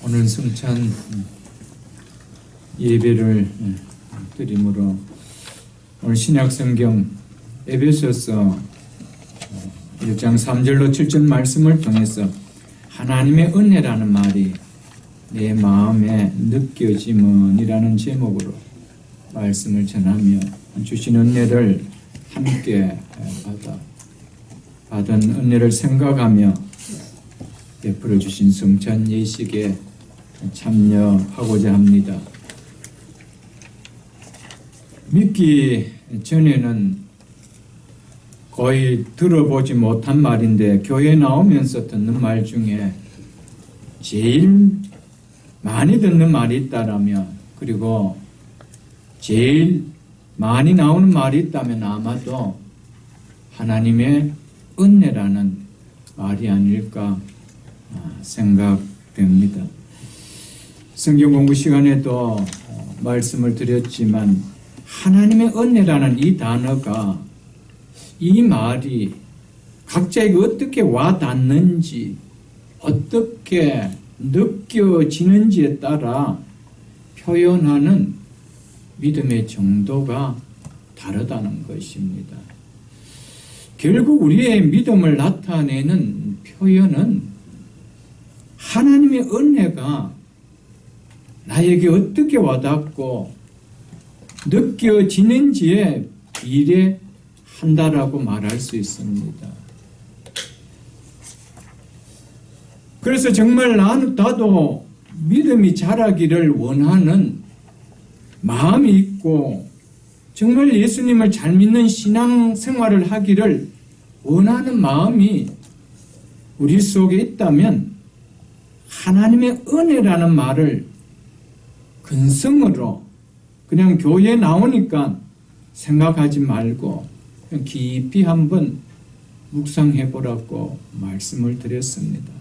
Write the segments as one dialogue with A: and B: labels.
A: 오늘 성찬 예배를 드림으로 오늘 신약성경 에베소서 1장 3절로 7절 말씀을 통해서 하나님의 은혜라는 말이 내 마음에 느껴짐은 이라는 제목으로 말씀을 전하며 주신 은혜를 함께 받은 은혜를 생각하며 베풀어 주신 성찬 예식에 참여하고자 합니다. 믿기 전에는 거의 들어보지 못한 말인데 교회 나오면서 듣는 말 중에 제일 많이 듣는 말이 있다라면, 그리고 제일 많이 나오는 말이 있다면 아마도 하나님의 은혜라는 말이 아닐까 생각됩니다. 성경 공부 시간에도 말씀을 드렸지만 하나님의 은혜라는 이 단어가, 이 말이 각자에게 어떻게 와닿는지, 어떻게 느껴지는지에 따라 표현하는 믿음의 정도가 다르다는 것입니다. 결국 우리의 믿음을 나타내는 표현은 하나님의 은혜가 나에게 어떻게 와닿고 느껴지는지에 비례한다라고 말할 수 있습니다. 그래서 정말 나도 믿음이 자라기를 원하는 마음이 있고, 정말 예수님을 잘 믿는 신앙 생활을 하기를 원하는 마음이 우리 속에 있다면 하나님의 은혜라는 말을 근성으로 그냥 교회에 나오니까 생각하지 말고 그냥 깊이 한번 묵상해 보라고 말씀을 드렸습니다.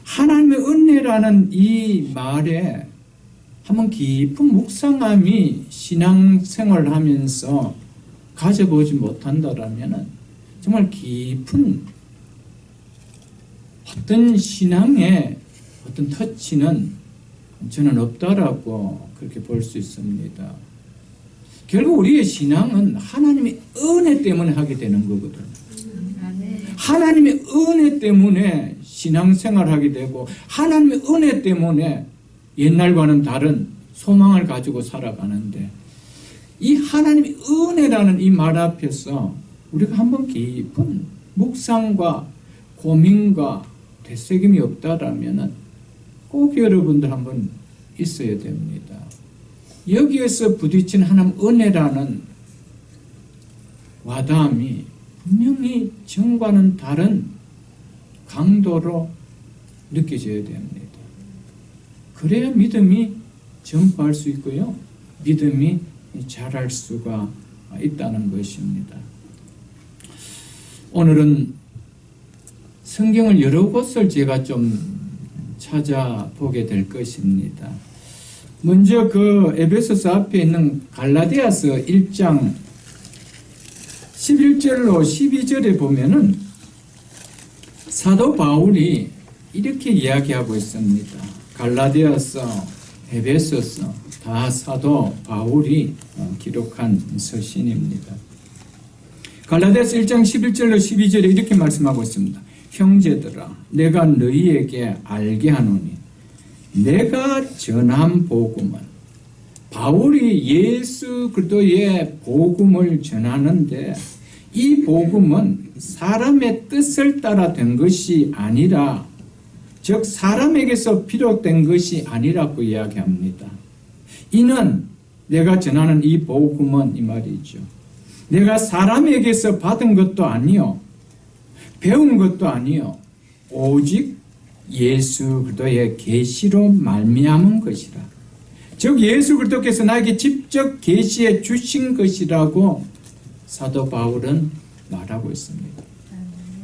A: 하나님의 은혜라는 이 말에 한번 깊은 묵상함이 신앙생활을 하면서 가져보지 못한다라면 정말 깊은 어떤 신앙의 어떤 터치는 저는 없다라고 그렇게 볼 수 있습니다. 결국 우리의 신앙은 하나님의 은혜 때문에 하게 되는 거거든요. 하나님의 은혜 때문에 신앙생활을 하게 되고, 하나님의 은혜 때문에 옛날과는 다른 소망을 가지고 살아가는데, 이 하나님의 은혜라는 이 말 앞에서 우리가 한번 깊은 묵상과 고민과 되새김이 없다라면 꼭 여러분들 한번 있어야 됩니다. 여기에서 부딪힌 하나님 은혜라는 와닿음이 분명히 전과는 다른 강도로 느껴져야 됩니다. 그래야 믿음이 전파할 수 있고요, 믿음이 자랄 수가 있다는 것입니다. 오늘은 성경을 여러 곳을 제가 좀 찾아보게 될 것입니다. 먼저 그 에베소서 앞에 있는 갈라디아서 1장 11절로 12절에 보면은 사도 바울이 이렇게 이야기하고 있습니다. 갈라디아서, 에베소서 다 사도 바울이 기록한 서신입니다. 갈라디아서 1장 11절로 12절에 이렇게 말씀하고 있습니다. 형제들아, 내가 너희에게 알게 하노니 내가 전한 복음은, 바울이 예수 그리스도의 복음을 전하는데 이 복음은 사람의 뜻을 따라 된 것이 아니라, 즉 사람에게서 비롯된 것이 아니라고 이야기합니다. 이는 내가 전하는 이 복음은, 이 말이죠, 내가 사람에게서 받은 것도 아니요 배운 것도 아니요 오직 예수 그리스도의 계시로 말미암은 것이라. 즉 예수 그리스도께서 나에게 직접 계시해 주신 것이라고 사도 바울은 말하고 있습니다.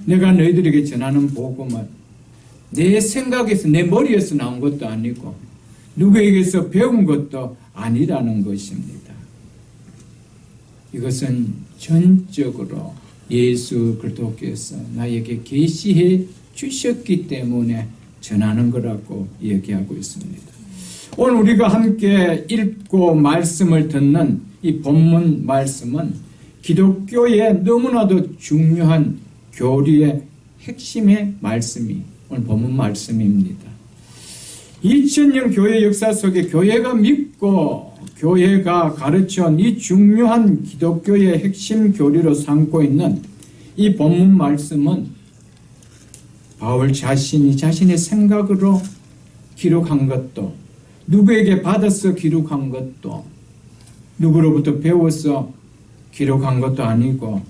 A: 내가 너희들에게 전하는 복음은 내 생각에서, 내 머리에서 나온 것도 아니고 누구에게서 배운 것도 아니라는 것입니다. 이것은 전적으로 예수 그리스도께서 나에게 계시해 주셨기 때문에 전하는 거라고 얘기하고 있습니다. 오늘 우리가 함께 읽고 말씀을 듣는 이 본문 말씀은 기독교의 너무나도 중요한 교리의 핵심의 말씀이 오늘 본문 말씀입니다. 2000년 교회 역사 속에 교회가 믿고 교회가 가르쳐온 이 중요한 기독교의 핵심 교리로 삼고 있는 이 본문 말씀은 바울 자신이 자신의 생각으로 기록한 것도, 누구에게 받아서 기록한 것도, 누구로부터 배워서 기록한 것도 아니고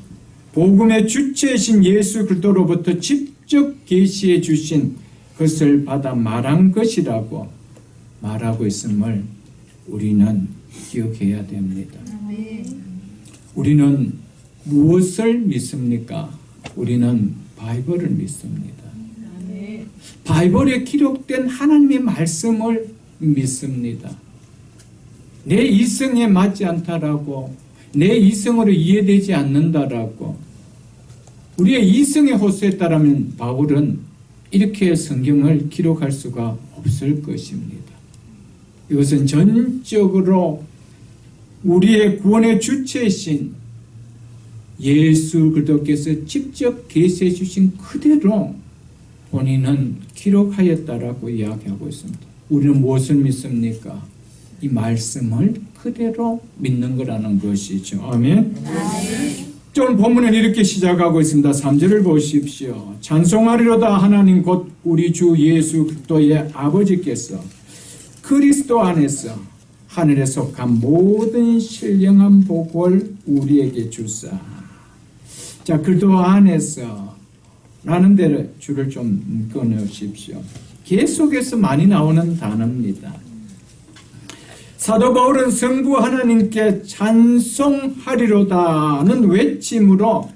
A: 복음의 주체이신 예수 그리스도로부터 직접 계시해 주신 것을 받아 말한 것이라고 말하고 있음을 우리는 기억해야 됩니다. 우리는 무엇을 믿습니까? 우리는 바이블을 믿습니다. 바이블에 기록된 하나님의 말씀을 믿습니다. 내 이성에 맞지 않다라고, 내 이성으로 이해되지 않는다라고, 우리의 이성에 호소했다라면 바울은 이렇게 성경을 기록할 수가 없을 것입니다. 이것은 전적으로 우리의 구원의 주체이신 예수 그리스도께서 직접 계시해 주신 그대로 본인은 기록하였다라고 이야기하고 있습니다. 우리는 무엇을 믿습니까? 이 말씀을 그대로 믿는 거라는 것이죠. 아멘. 좀 본문은 이렇게 시작하고 있습니다. 3절을 보십시오. 찬송하리로다 하나님 곧 우리 주 예수 그리스도의 아버지께서 그리스도 안에서 하늘에 속한 모든 신령한 복을 우리에게 주사. 자, 그리스도 안에서 라는 데를 줄을 좀 꺼내십시오. 계속해서 많이 나오는 단어입니다. 사도 바울은 성부 하나님께 찬송하리로다는 외침으로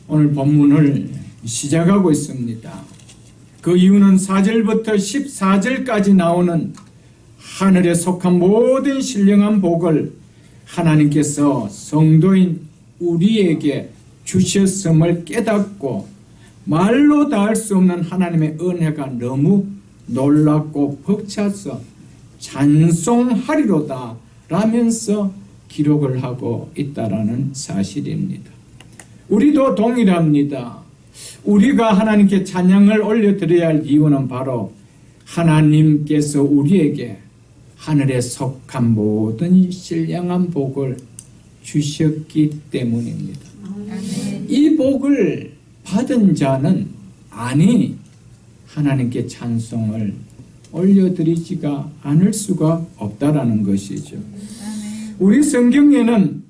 A: 오늘 본문을 시작하고 있습니다. 그 이유는 4절부터 14절까지 나오는 하늘에 속한 모든 신령한 복을 하나님께서 성도인 우리에게 주셨음을 깨닫고 말로 닿을 수 없는 하나님의 은혜가 너무 놀랍고 벅차서 찬송하리로다 라면서 기록을 하고 있다라는 사실입니다. 우리도 동일합니다. 우리가 하나님께 찬양을 올려드려야 할 이유는 바로 하나님께서 우리에게 하늘에 속한 모든 신령한 복을 주셨기 때문입니다. 이 복을 받은 자는 하나님께 찬송을 올려드리지가 않을 수가 없다라는 것이죠. 우리 성경에는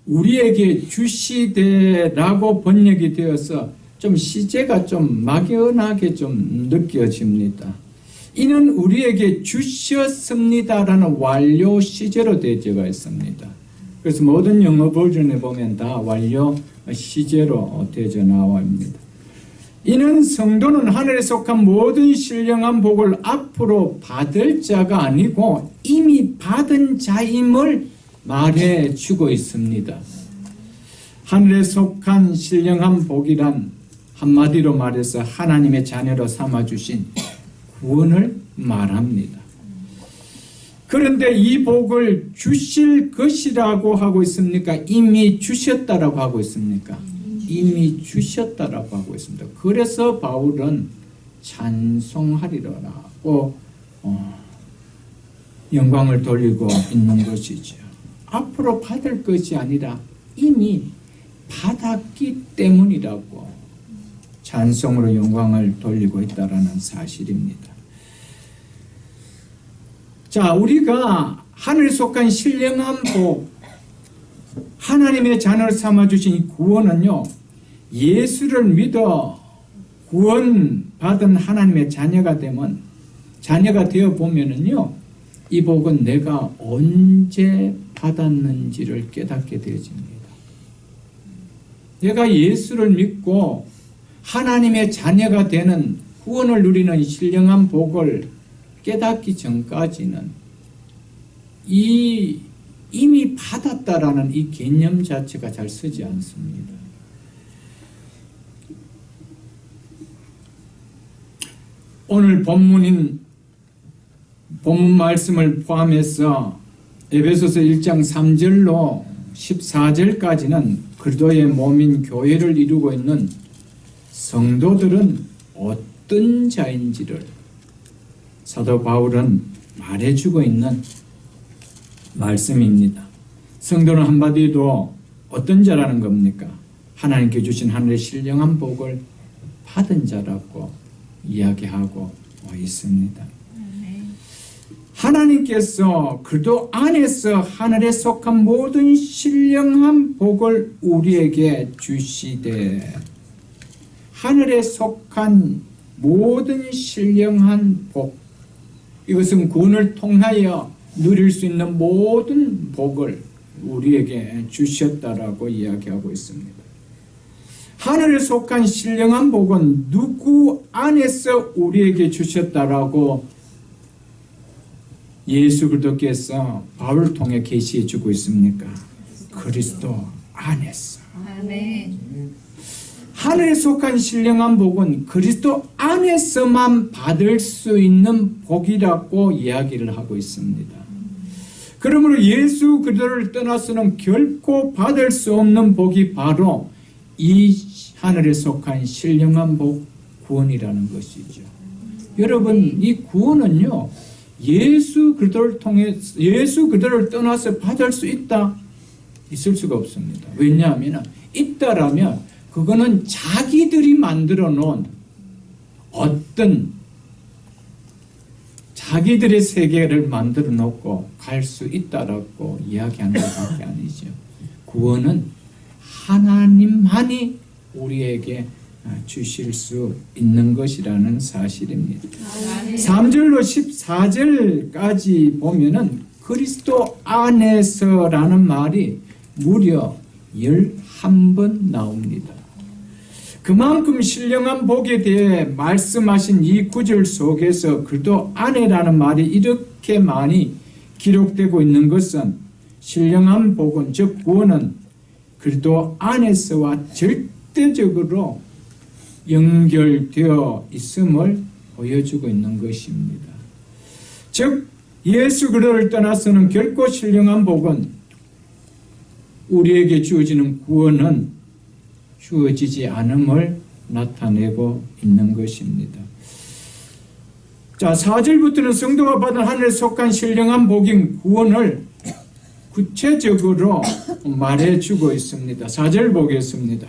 A: 우리에게 주시되라고 번역이 되어서 좀 시제가 좀 막연하게 좀 느껴집니다. 이는 우리에게 주셨습니다라는 완료 시제로 되어져 있습니다. 그래서 모든 영어 버전에 보면 다 완료 시제로 되어져 나와 있습니다. 이는 성도는 하늘에 속한 모든 신령한 복을 앞으로 받을 자가 아니고 이미 받은 자임을 말해주고 있습니다. 하늘에 속한 신령한 복이란 한마디로 말해서 하나님의 자녀로 삼아주신 구원을 말합니다. 그런데 이 복을 주실 것이라고 하고 있습니까? 이미 주셨다라고 하고 있습니까? 이미 주셨다라고 하고 있습니다. 그래서 바울은 찬송하리라고 영광을 돌리고 있는 것이죠. 앞으로 받을 것이 아니라 이미 받았기 때문이라고 찬송으로 영광을 돌리고 있다라는 사실입니다. 자, 우리가 하늘에 속한 신령한 복, 하나님의 자녀를 삼아주신 이 구원은요, 예수를 믿어 구원받은 하나님의 자녀가 되어 보면은요, 이 복은 내가 언제 받았는지를 깨닫게 되어집니다. 내가 예수를 믿고 하나님의 자녀가 되는 구원을 누리는 신령한 복을 깨닫기 전까지는 이미 받았다라는 이 개념 자체가 잘 서지 않습니다. 오늘 본문 말씀을 포함해서 에베소서 1장 3절로 14절까지는 그리스도의 몸인 교회를 이루고 있는 성도들은 어떤 자인지를 사도 바울은 말해주고 있는 말씀입니다. 성도는 한마디로 어떤 자라는 겁니까? 하나님께 주신 하늘의 신령한 복을 받은 자라고 이야기하고 있습니다. 하나님께서 그리스도 안에서 하늘에 속한 모든 신령한 복을 우리에게 주시되, 하늘에 속한 모든 신령한 복, 이것은 구원을 통하여 누릴 수 있는 모든 복을 우리에게 주셨다라고 이야기하고 있습니다. 하늘에 속한 신령한 복은 누구 안에서 우리에게 주셨다라고 예수 그리스도께서 바울을 통해 계시해 주고 있습니까? 그리스도 안에서.
B: 아멘.
A: 하늘에 속한 신령한 복은 그리스도 안에서만 받을 수 있는 복이라고 이야기를 하고 있습니다. 그러므로 예수 그리스도를 떠나서는 결코 받을 수 없는 복이 바로 이 하늘에 속한 신령한 복, 구원이라는 것이죠. 여러분, 이 구원은요, 예수 그리스도를 통해, 예수 그리스도를 떠나서 받을 수 있다? 있을 수가 없습니다. 왜냐하면 있다라면 그거는 자기들이 만들어 놓은 어떤 자기들의 세계를 만들어 놓고 갈 수 있다라고 이야기하는 것밖에 아니죠. 구원은 하나님만이 우리에게 주실 수 있는 것이라는 사실입니다. 3절로 14절까지 보면은 그리스도 안에서라는 말이 무려 11번 나옵니다. 그만큼 신령한 복에 대해 말씀하신 이 구절 속에서 그리스도 안에라는 말이 이렇게 많이 기록되고 있는 것은 신령한 복은, 즉 구원은 그리스도 안에서와 절대적으로 연결되어 있음을 보여주고 있는 것입니다. 즉 예수 그리스도를 떠나서는 결코 신령한 복은, 우리에게 주어지는 구원은 주어지지 않음을 나타내고 있는 것입니다. 자, 4절부터는 성도가 받은 하늘에 속한 신령한 복인 구원을 구체적으로 말해주고 있습니다. 4절 보겠습니다.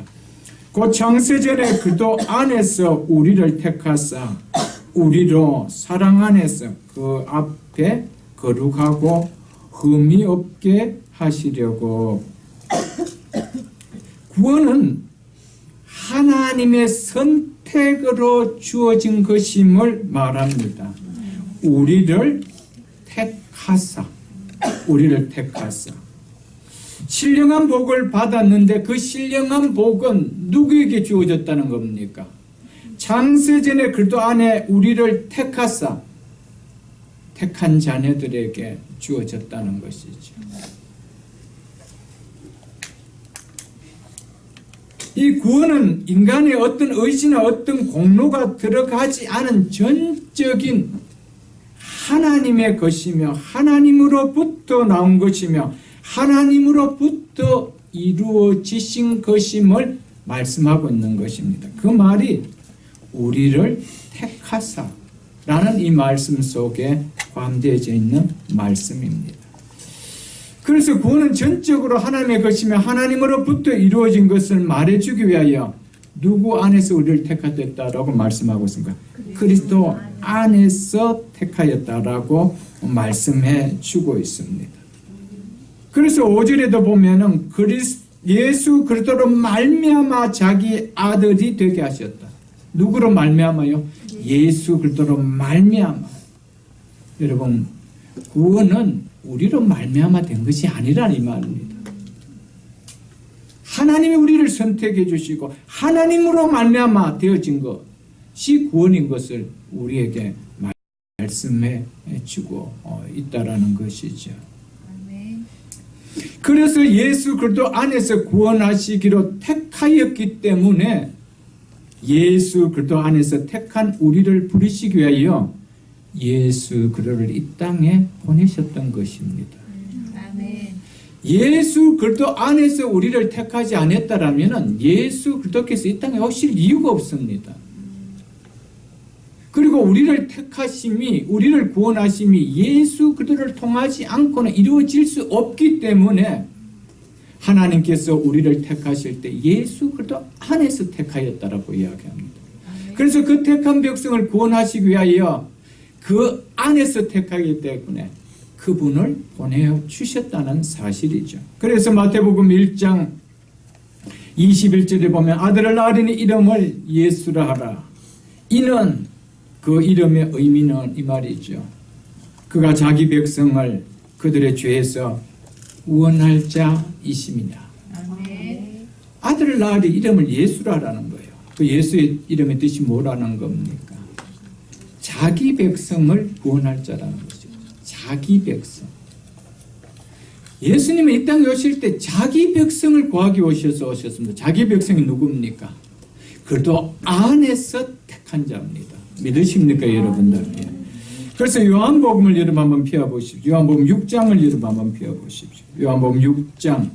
A: 곧 창세전에 그리스도 안에서 우리를 택하사 우리로 사랑 안에서 그 앞에 거룩하고 흠이 없게 하시려고. 구원은 하나님의 선택으로 주어진 것임을 말합니다. 우리를 택하사. 신령한 복을 받았는데 그 신령한 복은 누구에게 주어졌다는 겁니까? 창세전에 그리스도 안에 우리를 택하사, 택한 자녀들에게 주어졌다는 것이죠. 이 구원은 인간의 어떤 의지나 어떤 공로가 들어가지 않은 전적인 하나님의 것이며 하나님으로부터 나온 것이며 하나님으로부터 이루어지신 것임을 말씀하고 있는 것입니다. 그 말이 우리를 택하사라는 이 말씀 속에 포함되어져 있는 말씀입니다. 그래서 구원은 전적으로 하나님의 것이며 하나님으로부터 이루어진 것을 말해주기 위하여 누구 안에서 우리를 택하였다라고 말씀하고 있습니까? 그리스도 안에서 택하였다라고 말씀해 주고 있습니다. 그래서 5절에도 보면은 예수 그리스도로 말미암아 자기 아들이 되게 하셨다. 누구로 말미암아요? 예수 그리스도로 말미암아. 여러분, 구원은 우리로 말미암아 된 것이 아니라는 이 말입니다. 하나님이 우리를 선택해 주시고 하나님으로 말미암아 되어진 것이 구원인 것을 우리에게 말씀해 주고 있다라는 것이죠. 그래서 예수 그리스도 안에서 구원하시기로 택하였기 때문에 예수 그리스도 안에서 택한 우리를 부르시기 위하여 예수 그리스도를 이 땅에 보내셨던 것입니다.
B: 아멘.
A: 예수 그리스도 안에서 우리를 택하지 않았다라면 예수 그리스도께서 이 땅에 오실 이유가 없습니다. 그리고 우리를 택하심이, 우리를 구원하심이 예수 그리스도를 통하지 않고는 이루어질 수 없기 때문에 하나님께서 우리를 택하실 때 예수 그리스도 안에서 택하였다라고 이야기합니다. 그래서 그 택한 백성을 구원하시기 위하여 그 안에서 택하기 때문에 그분을 보내주셨다는 사실이죠. 그래서 마태복음 1장 21절에 보면 아들을 낳으리니 이름을 예수라 하라. 이는 그 이름의 의미는 이 말이죠. 그가 자기 백성을 그들의 죄에서 구원할 자이심이냐.
B: 아멘.
A: 아들을 낳으리 이름을 예수라 하라는 거예요. 그 예수의 이름의 뜻이 뭐라는 겁니까? 자기 백성을 구원할 자라는 것이죠. 자기 백성. 예수님은 이 땅에 오실 때 자기 백성을 구하기 위해서 오셨습니다. 자기 백성이 누굽니까? 그래도 안에서 택한 자입니다. 믿으십니까, 여러분들? 그래서 요한복음을 여러분 한번 펴보십시오. 요한복음 6장을 여러분 한번 펴보십시오. 요한복음 6장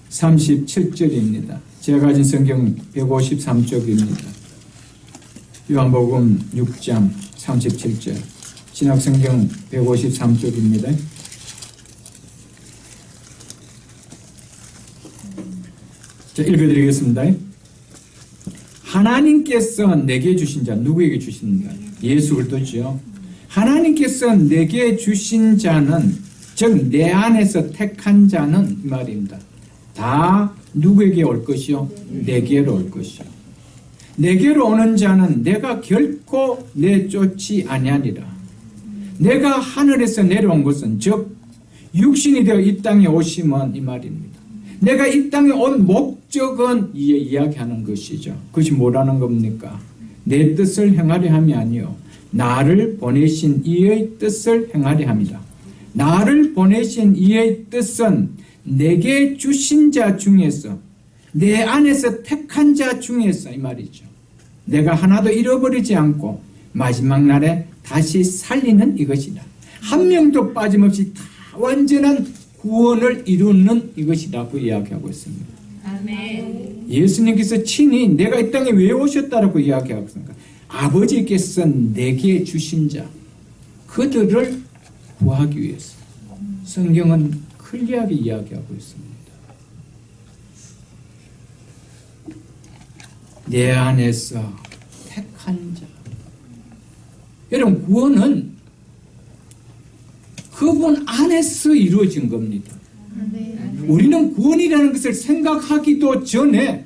A: 37절입니다. 제가 가진 성경 153쪽입니다. 요한복음 6장 37절. 신약성경 153쪽입니다. 자, 읽어드리겠습니다. 하나님께서 내게 주신 자, 누구에게 주신 자? 예수 그리스도죠. 하나님께서 내게 주신 자는, 즉 내 안에서 택한 자는 이 말입니다. 다 누구에게 올 것이요? 내게로 올 것이요. 내게로 오는 자는 내가 결코 내쫓지 아니하리라. 내가 하늘에서 내려온 것은 즉 육신이 되어 이 땅에 오심은 이 말입니다. 내가 이 땅에 온 목적은 이야기하는 것이죠. 그것이 뭐라는 겁니까? 내 뜻을 행하려 함이 아니요 나를 보내신 이의 뜻을 행하려 함이라. 나를 보내신 이의 뜻은 내게 주신 자 중에서, 내 안에서 택한 자 중에서 이 말이죠. 내가 하나도 잃어버리지 않고 마지막 날에 다시 살리는 이것이다. 한 명도 빠짐없이 다 완전한 구원을 이루는 이것이라고 이야기하고 있습니다.
B: 아멘.
A: 예수님께서 친히 내가 이 땅에 왜 오셨다라고 이야기하고 있습니까? 아버지께서 내게 주신 자, 그들을 구하기 위해서. 성경은 클리어하게 이야기하고 있습니다. 내 안에서 택한 자. 여러분, 구원은 그분 안에서 이루어진 겁니다.
B: 아멘.
A: 우리는 구원이라는 것을 생각하기도 전에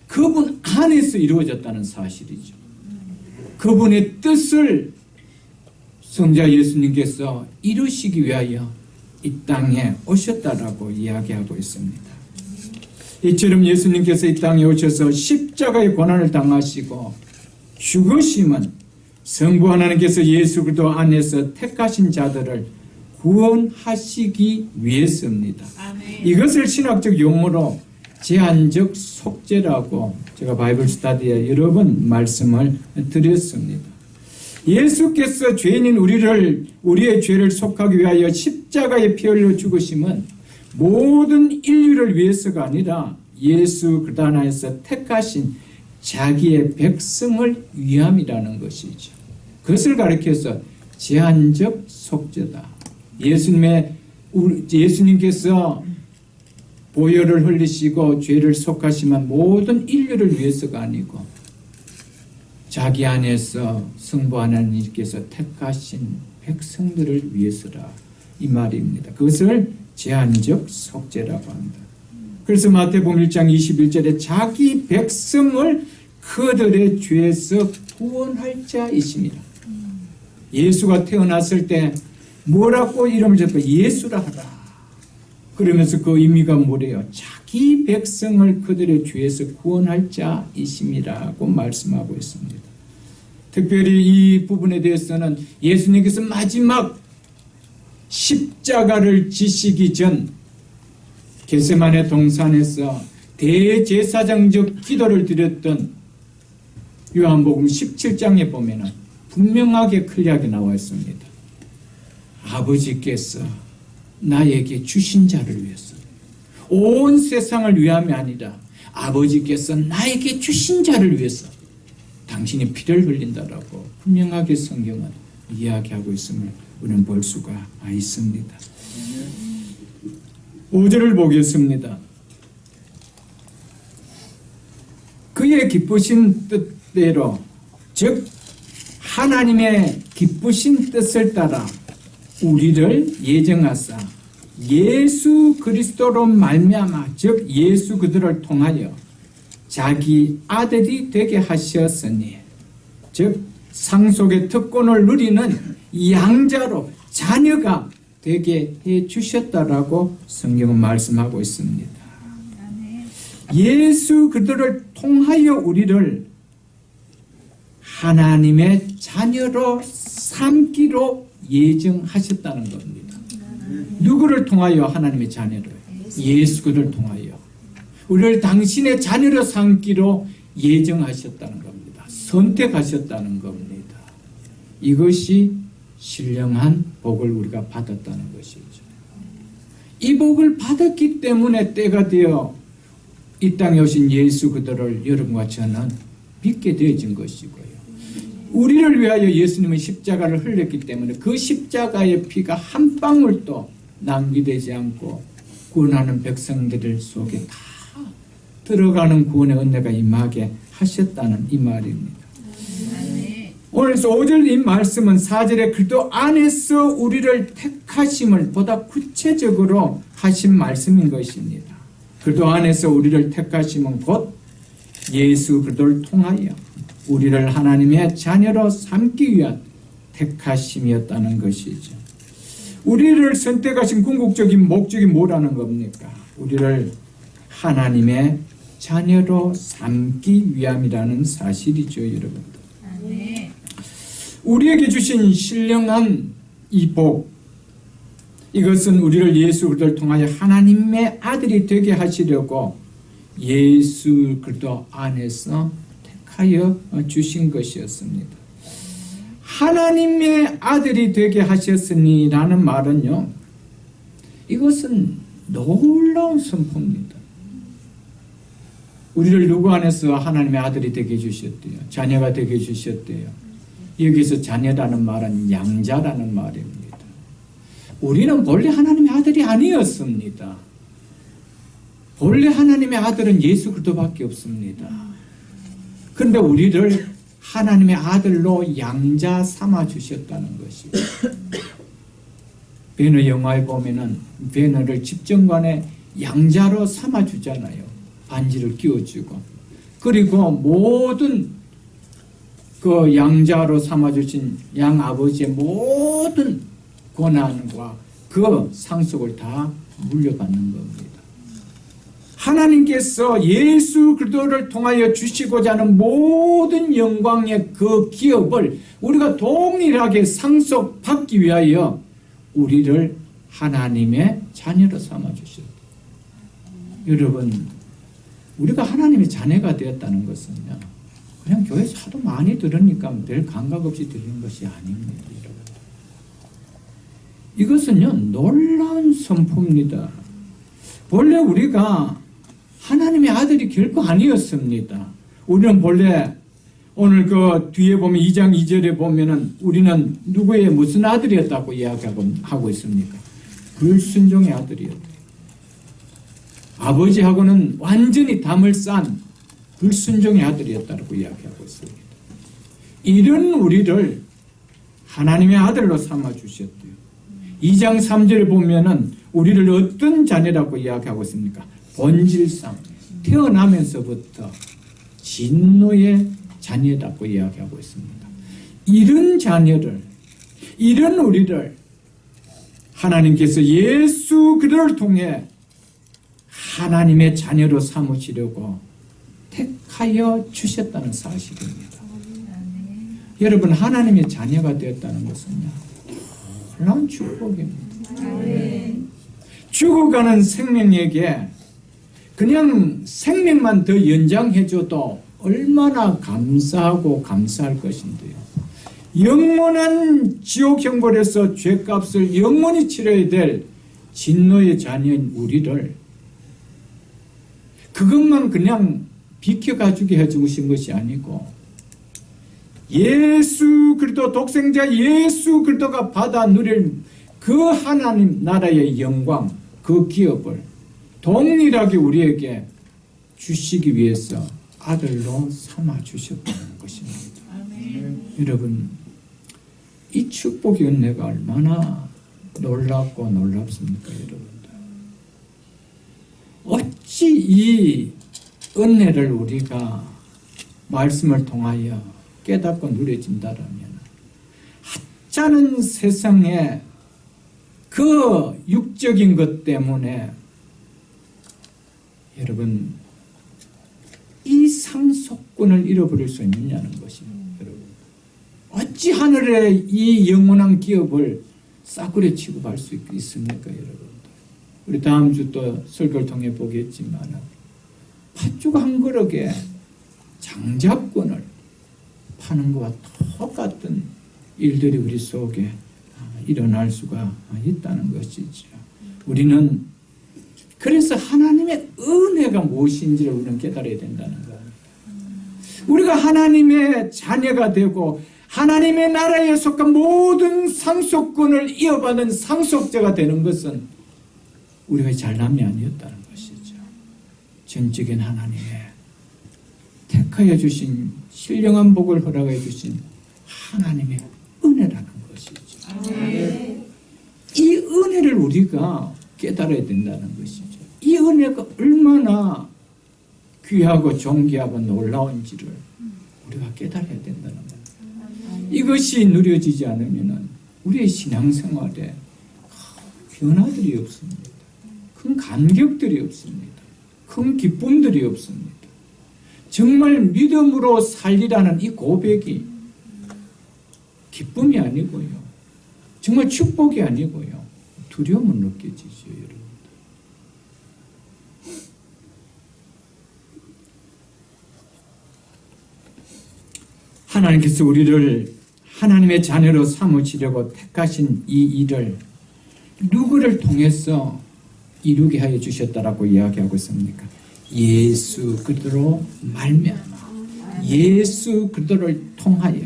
A: 그분 안에서 이루어졌다는 사실이죠. 그분의 뜻을 성자 예수님께서 이루시기 위하여 이 땅에 오셨다라고 이야기하고 있습니다. 이처럼 예수님께서 이 땅에 오셔서 십자가의 고난을 당하시고 죽으심은 성부 하나님께서 예수 그리스도 안에서 택하신 자들을 구원하시기 위해서입니다.
B: 아멘.
A: 이것을 신학적 용어로 제한적 속죄라고 제가 바이블 스터디에 여러 번 말씀을 드렸습니다. 예수께서 죄인인 우리의 죄를 속하기 위하여 십자가에 피 흘려 죽으심은 모든 인류를 위해서가 아니라 예수 그리스도 안에서 택하신 자기의 백성을 위함이라는 것이죠. 그것을 가리켜서 제한적 속죄다. 예수님께서 보혈을 흘리시고 죄를 속하시면 모든 인류를 위해서가 아니고 자기 안에서 성부 하나님께서 택하신 백성들을 위해서라 이 말입니다. 그것을 제한적 속죄라고 합니다. 그래서 마태복음 1장 21절에 자기 백성을 그들의 죄에서 구원할 자이십니다. 예수가 태어났을 때 뭐라고 이름을 잡고 예수라 하라. 그러면서 그 의미가 뭐래요? 자기 백성을 그들의 죄에서 구원할 자이심이라고 말씀하고 있습니다. 특별히 이 부분에 대해서는 예수님께서 마지막 십자가를 지시기 전 겟세마네 동산에서 대제사장적 기도를 드렸던 요한복음 17장에 보면은 분명하게 클리어하게 나와 있습니다. 아버지께서 나에게 주신 자를 위해서, 온 세상을 위함이 아니라 아버지께서 나에게 주신 자를 위해서 당신이 피를 흘린다라고 분명하게 성경은 이야기하고 있음을 우리는 볼 수가 있습니다. 5절을 보겠습니다. 그의 기쁘신 뜻대로, 즉 하나님의 기쁘신 뜻을 따라 우리를 예정하사 예수 그리스도로 말미암아, 즉 예수 그들을 통하여 자기 아들이 되게 하셨으니, 즉 상속의 특권을 누리는 양자로 자녀가 되게 해 주셨다라고 성경은 말씀하고 있습니다. 예수 그들을 통하여 우리를 하나님의 자녀로 삼기로 예정하셨다는 겁니다. 누구를 통하여 하나님의 자녀를? 예수 그들을 통하여 우리를 당신의 자녀로 삼기로 예정하셨다는 겁니다. 선택하셨다는 겁니다. 이것이 신령한 복을 우리가 받았다는 것이죠. 이 복을 받았기 때문에 때가 되어 이 땅에 오신 예수 그들을 여러분과 저는 믿게 되어진 것이고요. 우리를 위하여 예수님은 십자가를 흘렸기 때문에 그 십자가의 피가 한 방울도 낭비되지 않고 구원하는 백성들 속에 다 들어가는 구원의 은혜가 임하게 하셨다는 이 말입니다. 오늘 5절 이 말씀은 4절에 그리스도 안에서 우리를 택하심을 보다 구체적으로 하신 말씀인 것입니다. 그리스도 안에서 우리를 택하심은 곧 예수 그리스도를 통하여 우리를 하나님의 자녀로 삼기 위한 택하심이었다는 것이죠. 우리를 선택하신 궁극적인 목적이 뭐라는 겁니까? 우리를 하나님의 자녀로 삼기 위함이라는 사실이죠, 여러분들. 우리에게 주신 신령한 이 복, 이것은 우리를 예수 그리스도를 통하여 하나님의 아들이 되게 하시려고 예수 그리스도 안에서 택하여 주신 것이었습니다. 하나님의 아들이 되게 하셨으니라는 말은요, 이것은 놀라운 선포입니다. 우리를 누구 안에서 하나님의 아들이 되게 해주셨대요? 자녀가 되게 해주셨대요. 여기서 자녀라는 말은 양자라는 말입니다. 우리는 본래 하나님의 아들이 아니었습니다. 본래 하나님의 아들은 예수 그리스도밖에 없습니다. 그런데 우리를 하나님의 아들로 양자 삼아 주셨다는 것이죠. 베너 영화에 보면은 베너를 집정관에 양자로 삼아 주잖아요. 반지를 끼워주고, 그리고 모든 그 양자로 삼아주신 양 아버지의 모든 권한과 그 상속을 다 물려받는 겁니다. 하나님께서 예수 그리스도를 통하여 주시고자 하는 모든 영광의 그 기업을 우리가 동일하게 상속받기 위하여 우리를 하나님의 자녀로 삼아 주셨다. 여러분, 우리가 하나님의 자녀가 되었다는 것은요, 그냥 교회에서 하도 많이 들으니까 별 감각 없이 들리는 것이 아닙니다. 여러분. 이것은요, 놀라운 선포입니다. 본래 우리가 하나님의 아들이 결코 아니었습니다. 우리는 본래 오늘 그 뒤에 보면 2장 2절에 보면은 우리는 누구의 무슨 아들이었다고 이야기하고 있습니까? 불순종의 아들이었다. 아버지하고는 완전히 담을 싼 불순종의 아들이었다고 이야기하고 있습니다. 이런 우리를 하나님의 아들로 삼아 주셨대요. 2장 3절을 보면은 우리를 어떤 자녀라고 이야기하고 있습니까? 본질상 태어나면서부터 진노의 자녀라고 이야기하고 있습니다. 이런 자녀를, 이런 우리를 하나님께서 예수 그리스도를 통해 하나님의 자녀로 삼으시려고 택하여 주셨다는 사실입니다. 여러분, 하나님의 자녀가 되었다는 것은요, 놀라운 축복입니다. 죽어가는 생명에게 그냥 생명만 더 연장해줘도 얼마나 감사하고 감사할 것인데요. 영원한 지옥 형벌에서 죄값을 영원히 치러야 될 진노의 자녀인 우리를 그것만 그냥 비켜가지고 해주신 것이 아니고 예수 그리스도 독생자 예수 그리스도가 받아 누릴 그 하나님 나라의 영광 그 기업을 동일하게 우리에게 주시기 위해서 아들로 삼아 주셨다는 것입니다. 여러분 이 축복의 은혜가 얼마나 놀랍고 놀랍습니까 여러분들. 어찌 이 은혜를 우리가 말씀을 통하여 깨닫고 누려진다라면 하찮은 세상에 그 육적인 것 때문에 여러분 이 상속권을 잃어버릴 수 있느냐는 것입니다. 여러분 어찌 하늘에 이 영원한 기업을 싸구려 취급할 수 있습니까 여러분. 우리 다음 주 또 설교를 통해 보겠지만 팥죽 한 그릇에 장자권을 파는 것과 똑같은 일들이 우리 속에 일어날 수가 있다는 것이죠. 우리는 그래서 하나님의 은혜가 무엇인지를 우리는 깨달아야 된다는 거예요. 우리가 하나님의 자녀가 되고 하나님의 나라에 속한 모든 상속권을 이어받은 상속자가 되는 것은 우리가 잘남이 아니었다는 것이죠. 전적인 하나님의 택하여 주신 신령한 복을 허락해 주신 하나님의 은혜라는 것이죠. 이 은혜를 우리가 깨달아야 된다는 것이죠. 이 은혜가 얼마나 귀하고 존귀하고 놀라운지를 우리가 깨달아야 된다는 거예요. 이것이 누려지지 않으면 우리의 신앙생활에 변화들이 없습니다. 큰 감격들이 없습니다. 큰 기쁨들이 없습니다. 정말 믿음으로 살리라는 이 고백이 기쁨이 아니고요. 정말 축복이 아니고요. 두려움은 느껴지죠, 여러분. 하나님께서 우리를 하나님의 자녀로 삼으시려고 택하신 이 일을 누구를 통해서 이루게 하여 주셨다라고 이야기하고 있습니까? 예수 그리스도로 말미암아 예수 그리스도를 통하여.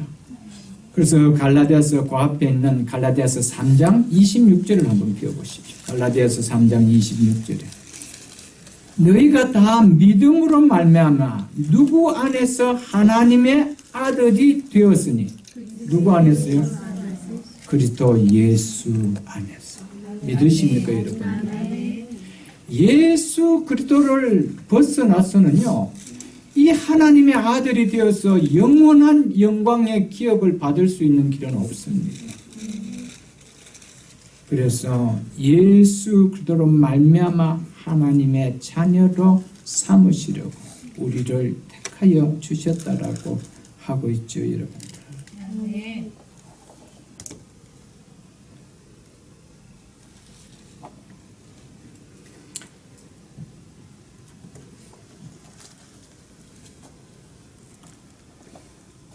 A: 그래서 갈라디아서 그 앞에 있는 갈라디아서 3장 26절을 한번 펴보십시오. 갈라디아서 3장 26절에 너희가 다 믿음으로 말미암아 누구 안에서 하나님의 아들이 되었으니 누구 안에서요? 그리스도 예수 안에서. 믿으십니까 여러분? 예수 그리스도를 벗어나서는요 이 하나님의 아들이 되어서 영원한 영광의 기업을 받을 수 있는 길은 없습니다. 그래서 예수 그리스도로 말미암아 하나님의 자녀로 삼으시려고 우리를 택하여 주셨다라고 하고 있죠, 여러분들.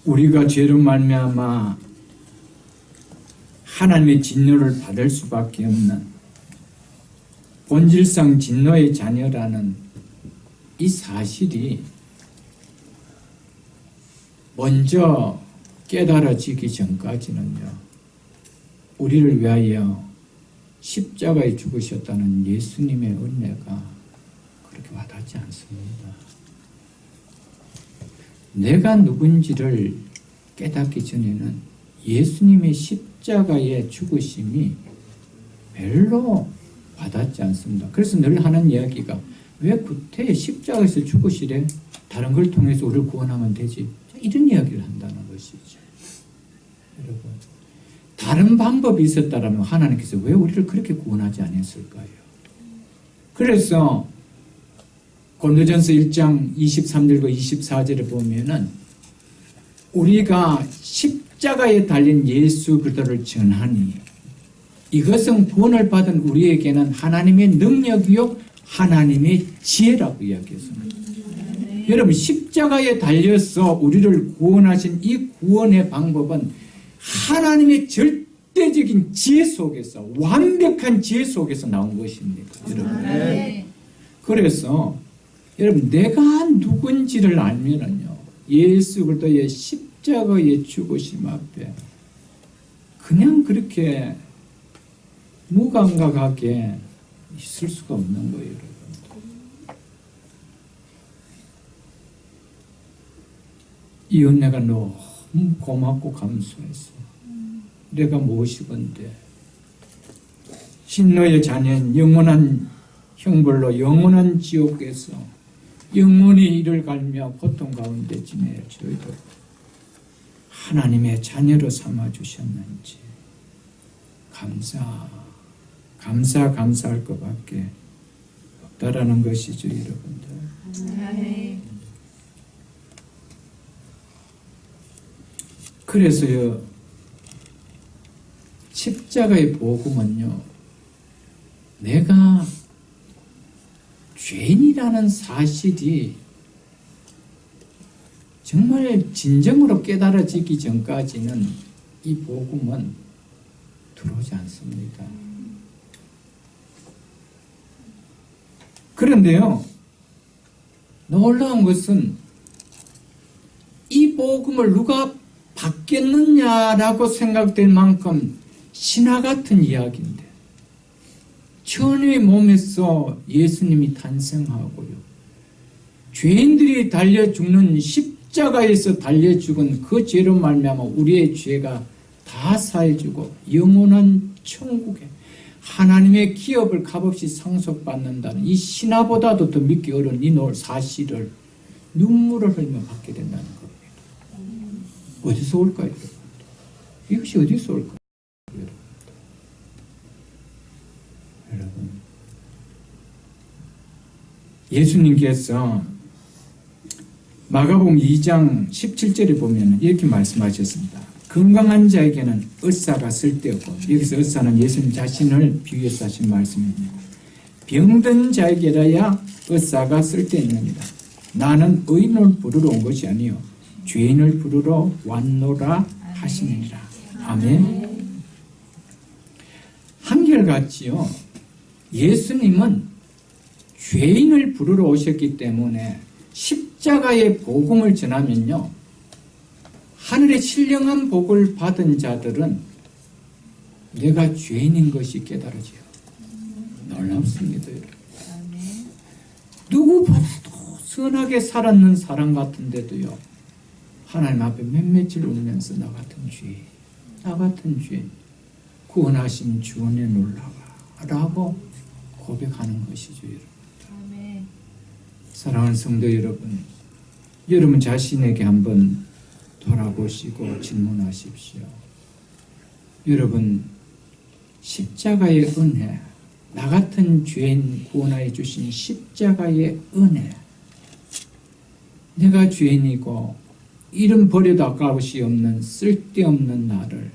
A: 우리가 죄로 말미암아 하나님의 진노를 받을 수밖에 없는 본질상 진노의 자녀라는 이 사실이 먼저 깨달아지기 전까지는요 우리를 위하여 십자가에 죽으셨다는 예수님의 은혜가 그렇게 와닿지 않습니다. 내가 누군지를 깨닫기 전에는 예수님의 십자가의 죽으심이 별로 와닿지 않습니다. 그래서 늘 하는 이야기가 왜 그때 십자가에서 죽으시래? 다른 걸 통해서 우리를 구원하면 되지. 이런 이야기를 한다는 것이죠. 여러분, 다른 방법이 있었다면 하나님께서 왜 우리를 그렇게 구원하지 않았을까요? 그래서 고린도전서 1장 23절과 24절에 보면은 우리가 십자가에 달린 예수 그리스도를 전하니 이것은 구원을 받은 우리에게는 하나님의 능력이요 하나님의 지혜라고 이야기했습니다. 여러분 십자가에 달려서 우리를 구원하신 이 구원의 방법은 하나님의 절대적인 지혜 속에서 완벽한 지혜 속에서 나온 것입니다. 여러분.
B: 아멘.
A: 그래서 여러분 내가 누군지를 알면은요 예수 그리스도의 십자가의 죽으심 앞에 그냥 그렇게 무감각하게 있을 수가 없는 거예요. 여러분. 이 은혜가 너무 고맙고 감사해서 내가 무엇이건데 신노의 자녀는 영원한 형벌로 영원한 지옥에서 영원히 이를 갈며 고통 가운데 지내야 저희도 하나님의 자녀로 삼아 주셨는지 감사할 것밖에 없다라는 것이죠, 여러분들.
B: 아멘.
A: 그래서요, 십자가의 복음은요, 내가 죄인이라는 사실이 정말 진정으로 깨달아지기 전까지는 이 복음은 들어오지 않습니다. 그런데요, 놀라운 것은 이 복음을 누가 받겠느냐라고 생각될 만큼 신화 같은 이야기인데 천의 몸에서 예수님이 탄생하고요. 죄인들이 달려 죽는 십자가에서 달려 죽은 그 죄로 말미암아 우리의 죄가 다 사해주고 영원한 천국에 하나님의 기업을 값없이 상속받는다는 이 신화보다도 더 믿기 어려운 이 사실을 눈물을 흘리며 받게 된다는 겁니다. 어디서 올까요? 이것이 어디서 올까요? 여러분, 예수님께서 마가복음 2장 17절에 보면 이렇게 말씀하셨습니다. 건강한 자에게는 의사가 쓸데없고, 여기서 의사는 예수님 자신을 비유해서 하신 말씀입니다. 병든 자에게라야 의사가 쓸데있느니라. 나는 의인을 부르러 온 것이 아니요 죄인을 부르러 왔노라 하시느니라. 아멘. 한결같이요, 예수님은 죄인을 부르러 오셨기 때문에 십자가의 복음을 전하면요, 하늘의 신령한 복을 받은 자들은 내가 죄인인 것이 깨달아져요. 놀랍습니다. 누구보다도 선하게 살았는 사람 같은데도요, 하나님 앞에 몇몇을 울면서 나 같은 죄인 구원하신 주 은혜 놀라와 라고 고백하는 것이죠. 여러분.
B: 아멘.
A: 사랑하는 성도 여러분, 여러분 자신에게 한번 돌아보시고 질문하십시오. 여러분, 십자가의 은혜, 나 같은 죄인 구원하여 주신 십자가의 은혜, 내가 죄인이고 이름 버려도 아까우시 없는 쓸데없는 나를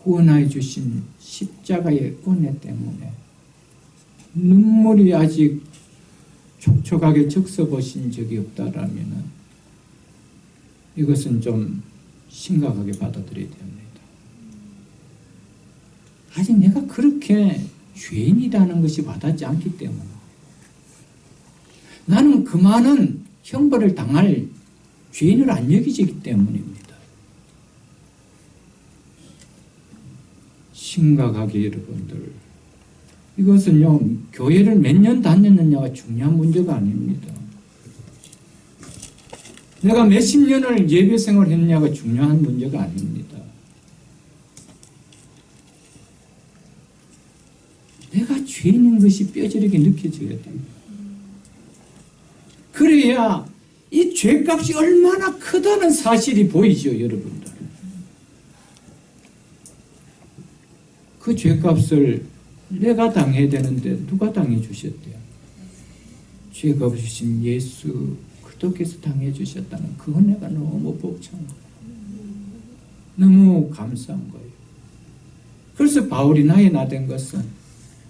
A: 구원하여 주신 십자가의 은혜 때문에 눈물이 아직 촉촉하게 적셔보신 적이 없다라면 이것은 좀 심각하게 받아들여야 됩니다. 아직 내가 그렇게 죄인이라는 것이 와닿지 않기 때문에 나는 그 많은 형벌을 당할 죄인을 안 여기지기 때문입니다. 심각하게 여러분들, 이것은요, 교회를 몇 년 다녔느냐가 중요한 문제가 아닙니다. 내가 몇십 년을 예배 생활을 했느냐가 중요한 문제가 아닙니다. 내가 죄인인 것이 뼈저리게 느껴져야 됩니다. 그래야 이 죄값이 얼마나 크다는 사실이 보이죠, 여러분들. 그 죄값을 내가 당해야 되는데 누가 당해 주셨대요? 죄 갚으신 예수 그리스도께서 당해 주셨다는 그 은혜가 너무 벅찬 거예요. 너무 감사한 거예요. 그래서 바울이 나의 나 된 것은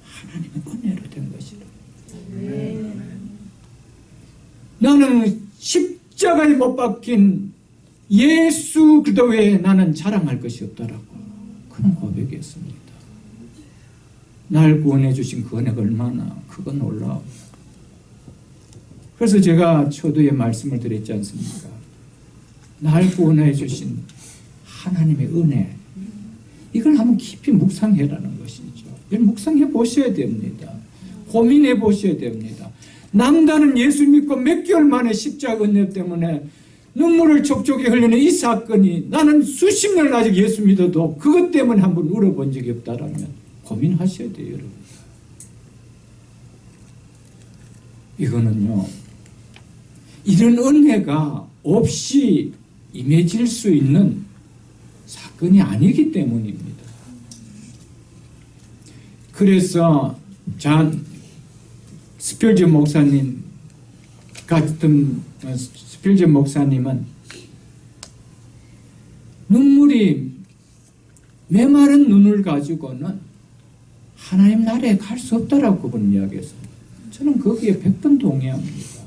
A: 하나님의 은혜로 된 것이다. 나는 십자가에 못 박힌 예수 그리스도 외에 나는 자랑할 것이 없다라고 그런 고백이었습니다. 날 구원해 주신 그 은혜가 얼마나 크고 놀라워. 그래서 제가 초두에 말씀을 드렸지 않습니까? 날 구원해 주신 하나님의 은혜, 이걸 한번 깊이 묵상해라는 것이죠. 이걸 묵상해 보셔야 됩니다. 고민해 보셔야 됩니다. 남다른 예수 믿고 몇 개월 만에 십자가 은혜 때문에 눈물을 촉촉히 흘리는 이 사건이, 나는 수십 년을 아직 예수 믿어도 그것 때문에 한번 울어본 적이 없다라면 고민하셔야 돼요, 여러분. 이거는요, 이런 은혜가 없이 임해질 수 있는 사건이 아니기 때문입니다. 그래서 스필저 목사님 같은 스필저 목사님은 눈물이 메마른 눈을 가지고는 하나님 나라에 갈 수 없다라고 그분 이야기했습니다. 저는 거기에 100번 동의합니다.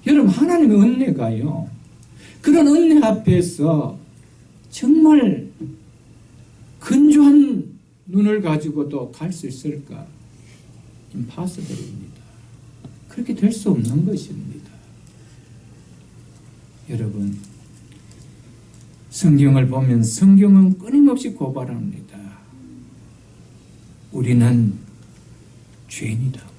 A: 여러분, 하나님의 은혜가요, 그런 은혜 앞에서 정말 건조한 눈을 가지고도 갈 수 있을까? 임파서블입니다. 그렇게 될 수 없는 것입니다. 여러분, 성경을 보면 성경은 끊임없이 고발합니다. 우리는 죄인이라고.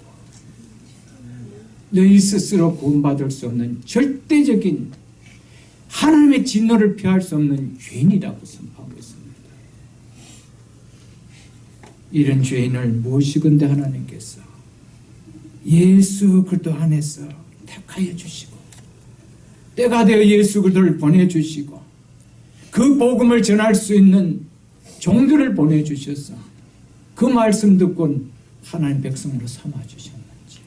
A: 너희 스스로 구원받을 수 없는 절대적인 하나님의 진노를 피할 수 없는 죄인이라고 선포하고 있습니다. 이런 죄인을 무엇이건대 하나님께서 예수 그리스도 안에서 택하여 주시고, 때가 되어 예수 그리스도를 보내주시고, 그 복음을 전할 수 있는 종들을 보내주셔서 그 말씀 듣고 하나님 백성으로 삼아주셨는지,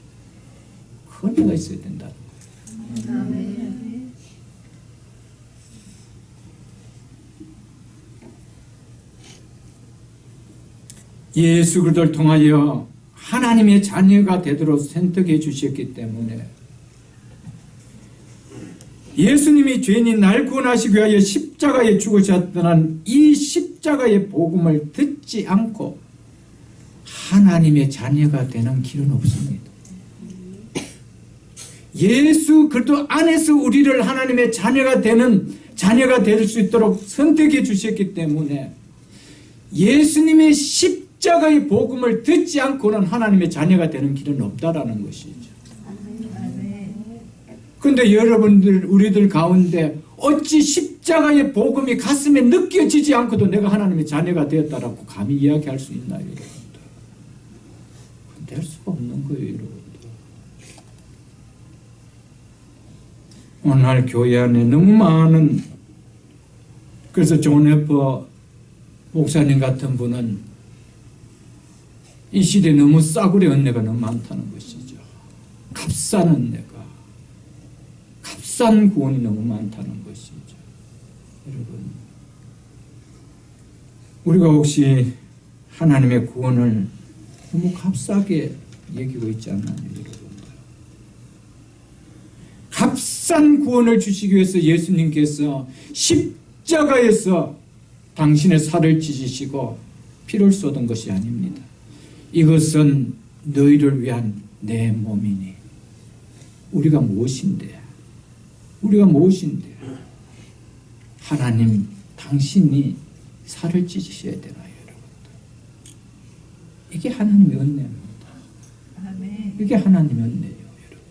A: 그 은혜가 있어야 된다는 거예요.
B: 아멘.
A: 예수 그리스도를 통하여 하나님의 자녀가 되도록 선택해 주셨기 때문에, 예수님이 죄인인 날 구원하시기 위하여 십자가에 죽으셨다는 이 십자가의 복음을 듣지 않고 하나님의 자녀가 되는 길은 없습니다. 예수 그리스도 안에서 우리를 하나님의 자녀가 될 수 있도록 선택해 주셨기 때문에, 예수님의 십자가의 복음을 듣지 않고는 하나님의 자녀가 되는 길은 없다라는 것이죠. 그런데 여러분들, 우리들 가운데 어찌 십자가의 복음이 가슴에 느껴지지 않고도 내가 하나님의 자녀가 되었다라고 감히 이야기할 수 있나요, 여러분들? 될 수가 없는 거예요, 여러분들. 오늘 교회 안에 너무 많은, 그래서 존 에퍼 목사님 같은 분은 이 시대에 너무 싸구려 은혜가 너무 많다는 것이죠. 값싼 은혜가, 값싼 구원이 너무 많다는 것이죠. 여러분, 우리가 혹시 하나님의 구원을 너무 값싸게 여기고 있지 않나요, 여러분? 값싼 구원을 주시기 위해서 예수님께서 십자가에서 당신의 살을 찢으시고 피를 쏟은 것이 아닙니다. 이것은 너희를 위한 내 몸이니. 우리가 무엇인데? 하나님, 당신이 살을 찢으셔야 되나요, 여러분들? 이게 하나님의 은혜입니다.
B: 아멘.
A: 이게 하나님의 은혜예요, 여러분.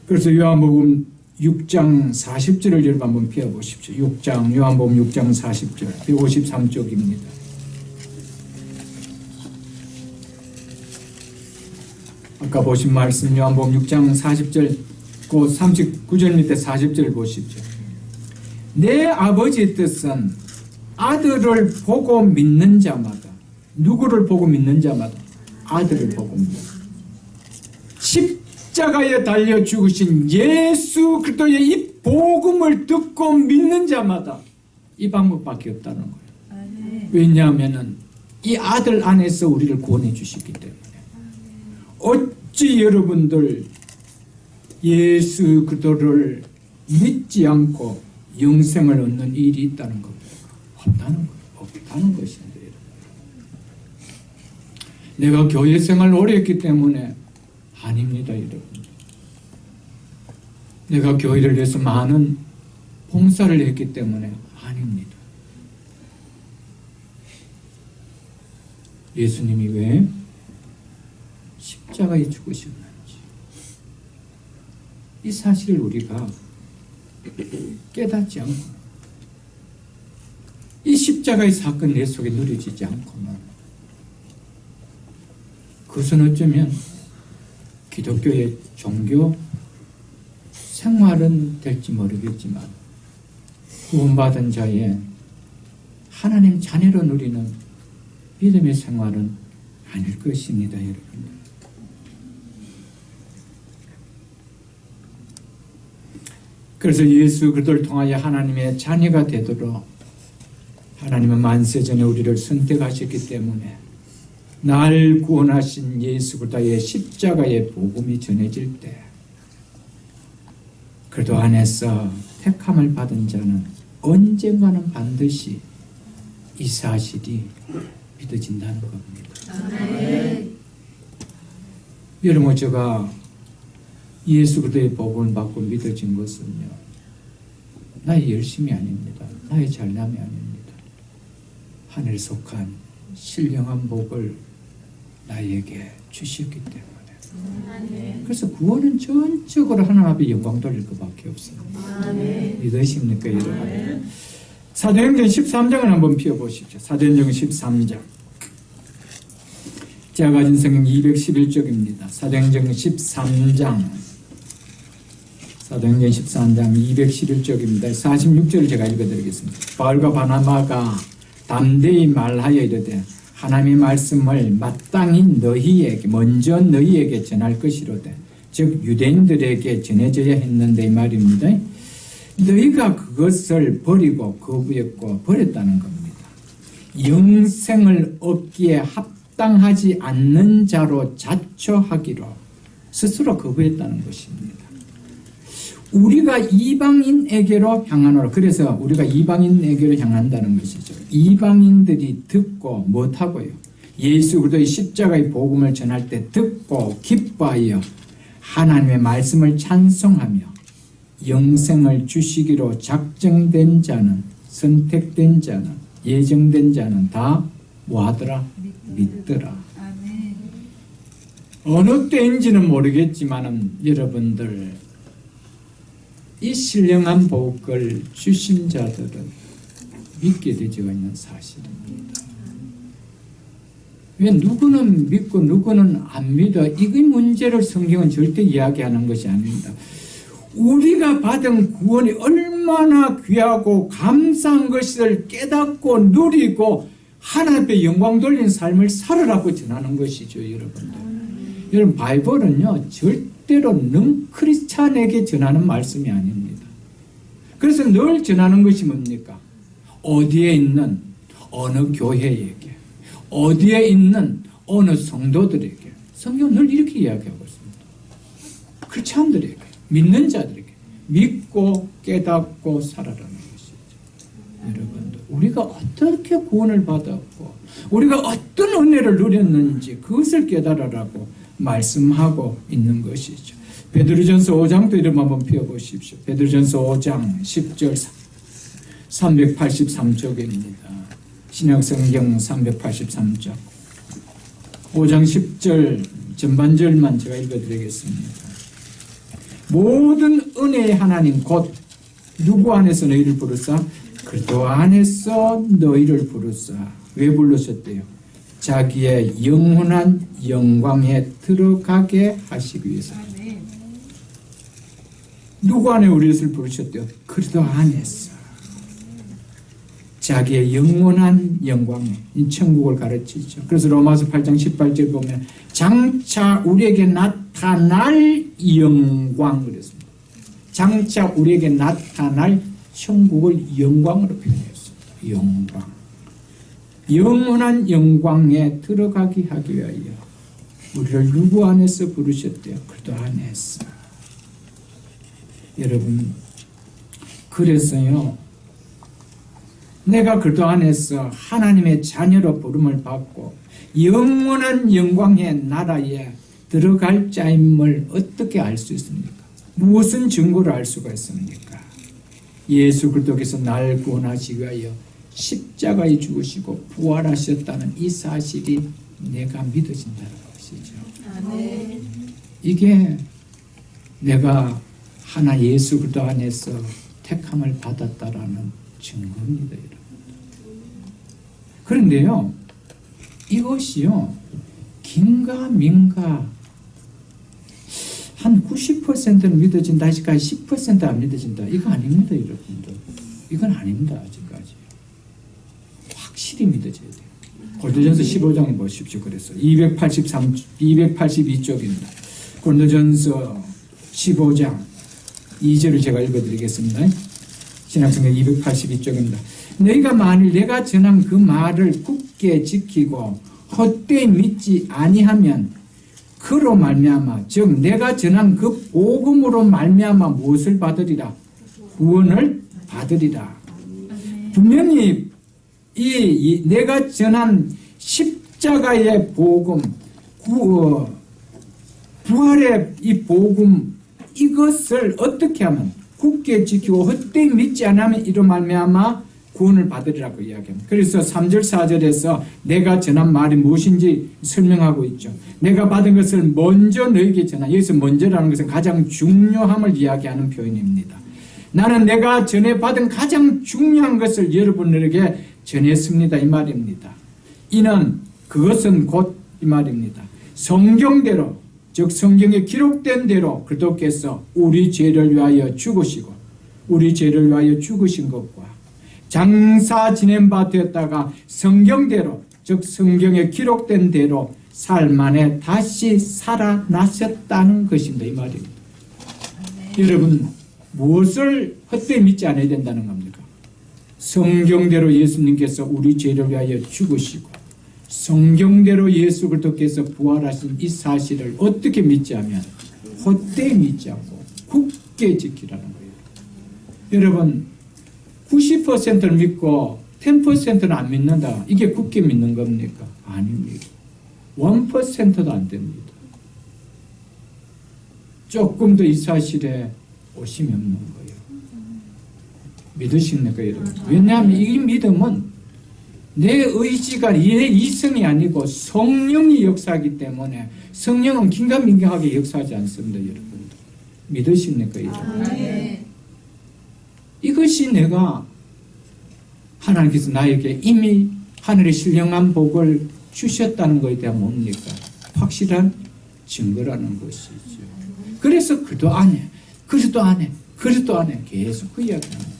A: 그래서 요한복음 6장 40절을 여러분 한번 펴보십시오. 요한복음 6장 40절, 153쪽입니다. 아까 보신 말씀 요한복음 6장 40절, 그 39절 밑에 40절 보십시오. 내 아버지의 뜻은 아들을 보고 믿는 자마다, 누구를 보고 믿는 자마다? 아들을 보고 믿는 자마다. 십자가에 달려 죽으신 예수 그리스도의 이 복음을 듣고 믿는 자마다 이 방법밖에 없다는 거예요.
B: 아멘.
A: 왜냐하면 이 아들 안에서 우리를 구원해 주시기 때문에. 어찌 여러분들 예수 그리스도를 믿지 않고 영생을 얻는 일이 있다는 겁니까? 없다는 것인데, 내가 교회 생활을 오래 했기 때문에 아닙니다, 여러분. 내가 교회를 위해서 많은 봉사를 했기 때문에 아닙니다. 예수님이 왜 십자가에 죽으셨는지 이 사실을 우리가 깨닫지 않고 이 십자가의 사건 내 속에 누려지지 않고는 그것은 어쩌면 기독교의 종교 생활은 될지 모르겠지만 구원받은 자의 하나님 자녀로 누리는 믿음의 생활은 아닐 것입니다, 여러분. 그래서 예수 그리스도를 통하여 하나님의 자녀가 되도록 하나님은 만세전에 우리를 선택하셨기 때문에 날 구원하신 예수 그리스도의 십자가의 복음이 전해질 때 그리스도 안에서 택함을 받은 자는 언젠가는 반드시 이 사실이 믿어진다는 겁니다.
B: 아멘.
A: 여러분, 제가 예수 그리스도의 복음을 받고 믿어진 것은요, 나의 열심이 아닙니다. 나의 잘남이 아닙니다. 하늘에 속한 신령한 복을 나에게 주셨기 때문에.
B: 아멘.
A: 그래서 구원은 전적으로 하나님 앞에 영광 돌릴 것밖에 없습니다.
B: 아멘.
A: 믿으십니까, 여러분? 사도행전 13장을 한번 펴보십시오. 사도행전 13장. 제가 가진 성경 211쪽입니다. 사도행전 13장. 사도행전 13장 211쪽입니다. 46절을 제가 읽어드리겠습니다. 바울과 바나바가 담대히 말하여 이르되 하나님의 말씀을 마땅히 먼저 너희에게 전할 것이로되 즉 유대인들에게 전해져야 했는데 이 말입니다. 너희가 그것을 버리고 거부했고 버렸다는 겁니다. 영생을 얻기에 합당하지 않는 자로 자처하기로 스스로 거부했다는 것입니다. 우리가 이방인에게로 향하노라. 그래서 우리가 이방인에게로 향한다는 것이죠. 이방인들이 듣고 못하고요, 예수 그리스도의 십자가의 복음을 전할 때 듣고 기뻐하여 하나님의 말씀을 찬송하며 영생을 주시기로 작정된 자는, 선택된 자는, 예정된 자는 다 뭐하더라? 믿더라.
B: 아멘.
A: 어느 때인지는 모르겠지만 여러분들, 이 신령한 복을 주신 자들은 믿게 되어 있는 사실입니다. 왜 누구는 믿고 누구는 안 믿어? 이 문제를 성경은 절대 이야기하는 것이 아닙니다. 우리가 받은 구원이 얼마나 귀하고 감사한 것을 깨닫고 누리고 하나님 앞에 영광 돌리는 삶을 살으라고 전하는 것이죠, 여러분들. 여러분, 바이블은요 절대로 능크리스찬에게 전하는 말씀이 아닙니다. 그래서 늘 전하는 것이 뭡니까? 어디에 있는 어느 교회에게, 어디에 있는 어느 성도들에게, 성경은 늘 이렇게 이야기하고 있습니다. 크리스찬들에게, 믿는 자들에게 믿고 깨닫고 살아라는 것이죠. 여러분들, 우리가 어떻게 구원을 받았고 우리가 어떤 은혜를 누렸는지 그것을 깨달으라고 말씀하고 있는 것이죠. 베드로전서 5장도 이름 한번 펴보십시오. 베드로전서 5장 10절 383쪽입니다. 신약성경 383쪽 5장 10절 전반절만 제가 읽어드리겠습니다. 모든 은혜의 하나님 곧 누구 안에서 너희를 부르사? 그리스도 안에서 너희를 부르사. 왜 불르셨대요? 자기의 영원한 영광에 들어가게 하시기 위해서.
B: 아멘.
A: 누구 안에 우리를 부르셨대요? 그리스도 안에서. 자기의 영원한 영광에, 이 천국을 가르치죠. 그래서 로마서 8장 18절 보면 장차 우리에게 나타날 영광 그랬습니다. 장차 우리에게 나타날 천국을 영광으로 표현했습니다. 영광. 영원한 영광에 들어가게 하기 위하여 우리를 누구 안에서 부르셨대요? 그리스도 안에서. 여러분, 그래서요, 내가 그리스도 안에서 하나님의 자녀로 부름을 받고 영원한 영광의 나라에 들어갈 자임을 어떻게 알 수 있습니까? 무슨 증거로 알 수가 있습니까? 예수 그리스도께서 날 구원하시기 위하여 십자가에 죽으시고 부활하셨다는 이 사실이 내가 믿어진다는 것이죠.
B: 아멘.
A: 이게 내가 하나 예수 그리스도 안에서 택함을 받았다라는 증거입니다. 여러분. 그런데요, 이것이요, 긴가 민가 한 90%는 믿어진다, 아직까지 10%안 믿어진다. 이거 아닙니다, 여러분들. 이건 아닙니다, 아직까지. 확실히 믿어져야 돼요. 고린도전서 15장에 보십시오. 그래서 282쪽입니다. 고린도전서 15장 2절을 제가 읽어드리겠습니다. 신약성경 282쪽입니다. 너희가 만일 내가 전한 그 말을 굳게 지키고 헛되이 믿지 아니하면 그로 말미암아, 즉 내가 전한 그 복음으로 말미암아 무엇을 받으리라? 구원을 받으리라. 분명히 이 내가 전한 십자가의 복음, 부활의 이 복음, 이것을 어떻게 하면 굳게 지키고 헛되이 믿지 않으면 이로 말미암아 구원을 받으리라고 이야기합니다. 그래서 3절 4절에서 내가 전한 말이 무엇인지 설명하고 있죠. 내가 받은 것을 먼저 너에게 전하. 여기서 먼저라는 것은 가장 중요함을 이야기하는 표현입니다. 나는 내가 전에 받은 가장 중요한 것을 여러분들에게 전했습니다. 이 말입니다. 이는 그것은 곧 이 말입니다. 성경대로, 즉 성경에 기록된 대로 그리스도께서 우리 죄를 위하여 죽으시고 우리 죄를 위하여 죽으신 것과 장사 지낸 바 되었다가 성경대로, 즉 성경에 기록된 대로 삶 안에 다시 살아나셨다는 것입니다. 이 말입니다. 여러분, 무엇을 헛되이 믿지 않아야 된다는 겁니까? 성경대로 예수님께서 우리 죄를 위하여 죽으시고 성경대로 예수 그리스도께서 부활하신 이 사실을 어떻게 믿지 않으면 헛되이 믿지 않고 굳게 지키라는 거예요. 여러분, 90%를 믿고 10%는 안 믿는다. 이게 굳게 믿는 겁니까? 아닙니다. 1%도 안 됩니다. 조금 더 이 사실에 오심이 없는 거예요. 믿으십니까, 여러분? 왜냐하면 이 믿음은 내 의지가 내 이성이 아니고 성령이 역사하기 때문에 성령은 긴가민가하게 역사하지 않습니다, 여러분. 믿으십니까, 여러분?
B: 아멘.
A: 이것이 내가 하나님께서 나에게 이미 하늘의 신령한 복을 주셨다는 것에 대한 뭡니까? 확실한 증거라는 것이죠. 그래서 그리스도 안에 계속 그 이야기합니다.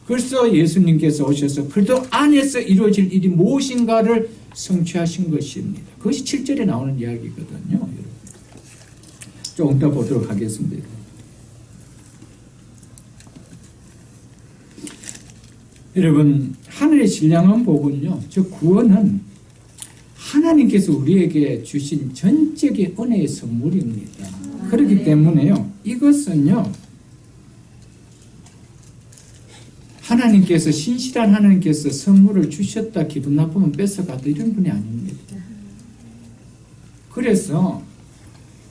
A: 그래서 예수님께서 오셔서 그리스도 안에서 이루어질 일이 무엇인가를 성취하신 것입니다. 그것이 7절에 나오는 이야기거든요. 여러분. 조금 더 보도록 하겠습니다. 여러분, 하늘의 신령한 복은요, 저 구원은 하나님께서 우리에게 주신 전적인 은혜의 선물입니다. 그렇기 때문에요, 이것은요, 하나님께서, 신실한 하나님께서 선물을 주셨다 기분 나쁘면 뺏어가다 이런 분이 아닙니다. 그래서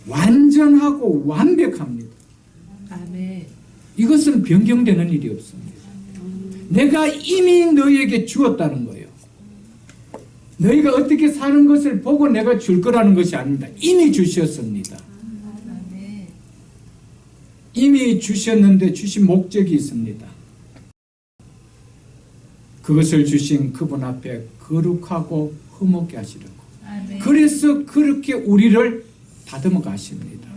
A: 완전하고 완벽합니다.
B: 아멘.
A: 이것은 변경되는 일이 없습니다. 내가 이미 너희에게 주었다는 거예요. 너희가 어떻게 사는 것을 보고 내가 줄 거라는 것이 아닙니다. 이미 주셨습니다.
B: 아멘.
A: 이미 주셨는데 주신 목적이 있습니다. 그것을 주신 그분 앞에 거룩하고 흠없게 하시려고.
B: 아멘.
A: 그래서 그렇게 우리를 다듬어 가십니다.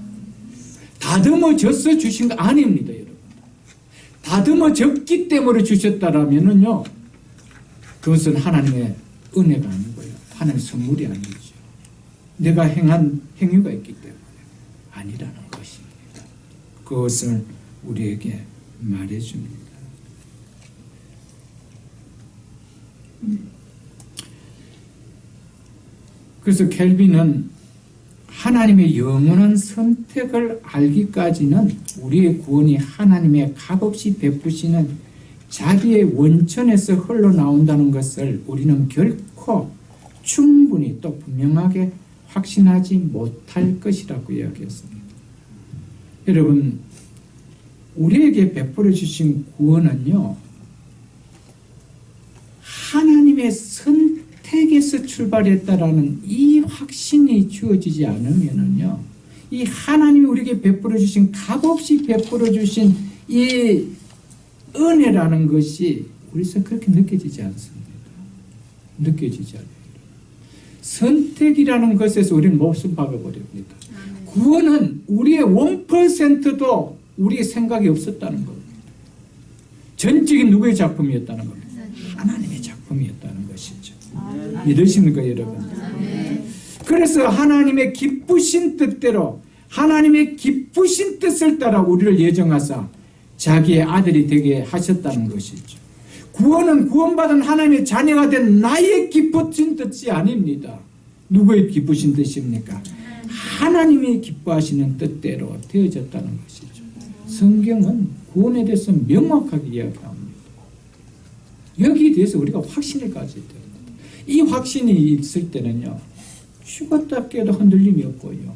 A: 다듬어져서 주신 거 아닙니다, 여러분. 다듬어졌기 때문에 주셨다라면은요, 그것은 하나님의 은혜가 아니고요, 하나님의 선물이 아니죠. 내가 행한 행위가 있기 때문에 아니라는 것입니다. 그것을 우리에게 말해줍니다. 그래서 켈빈은 하나님의 영원한 선택을 알기까지는 우리의 구원이 하나님의 값없이 베푸시는 자비의 원천에서 흘러나온다는 것을 우리는 결코 충분히 또 분명하게 확신하지 못할 것이라고 이야기했습니다. 여러분, 우리에게 베풀어 주신 구원은요, 하나님의 선택에서 출발했다라는 이 확신이 주어지지 않으면은요, 이 하나님이 우리에게 베풀어 주신, 값없이 베풀어 주신 이 은혜라는 것이 우리에서 그렇게 느껴지지 않습니다. 느껴지지 않아요. 선택이라는 것에서 우리는 몹시 박아버립니다. 구원은 우리의 1%도 우리의 생각이 없었다는 겁니다. 전적인 누구의 작품이었다는 겁니다. 하나님의 작품이었다는 것이죠. 믿으십니까, 여러분? 그래서 하나님의 기쁘신 뜻대로 하나님의 기쁘신 뜻을 따라 우리를 예정하사 자기의 아들이 되게 하셨다는 것이죠. 구원은 구원받은 하나님의 자녀가 된 나의 기쁘신 뜻이 아닙니다. 누구의 기쁘신 뜻입니까? 하나님이 기뻐하시는 뜻대로 되어졌다는 것이죠. 성경은 구원에 대해서 명확하게 이야기합니다. 여기에 대해서 우리가 확신을 가져야 됩니다. 이 확신이 있을 때는요, 죽었다 깨도 흔들림이 없고요,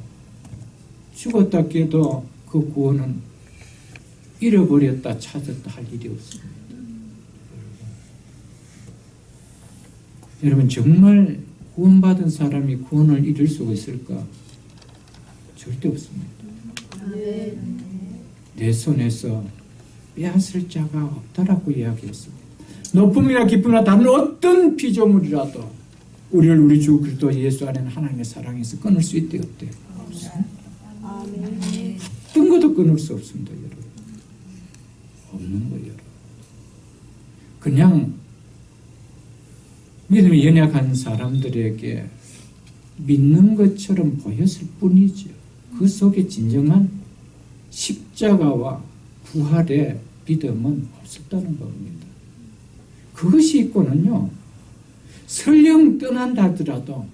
A: 죽었다 깨도 그 구원은 잃어버렸다 찾았다 할 일이 없습니다. 여러분, 정말 구원받은 사람이 구원을 잃을 수가 있을까? 절대 없습니다. 내 손에서 빼앗을 자가 없다라고 이야기했습니다. 높음이나 기쁨이나 다른 어떤 피조물이라도 우리를 우리 주 그리스도 예수 안에는 하나님의 사랑에서 끊을 수 있대 없대요? 없습니다. 어떤 것도 끊을 수 없습니다, 여러분. 없는 거예요. 그냥 믿음이 연약한 사람들에게 믿는 것처럼 보였을 뿐이죠. 그 속에 진정한 십자가와 부활의 믿음은 없었다는 겁니다. 그것이 있고는요, 설령 떠난다 하더라도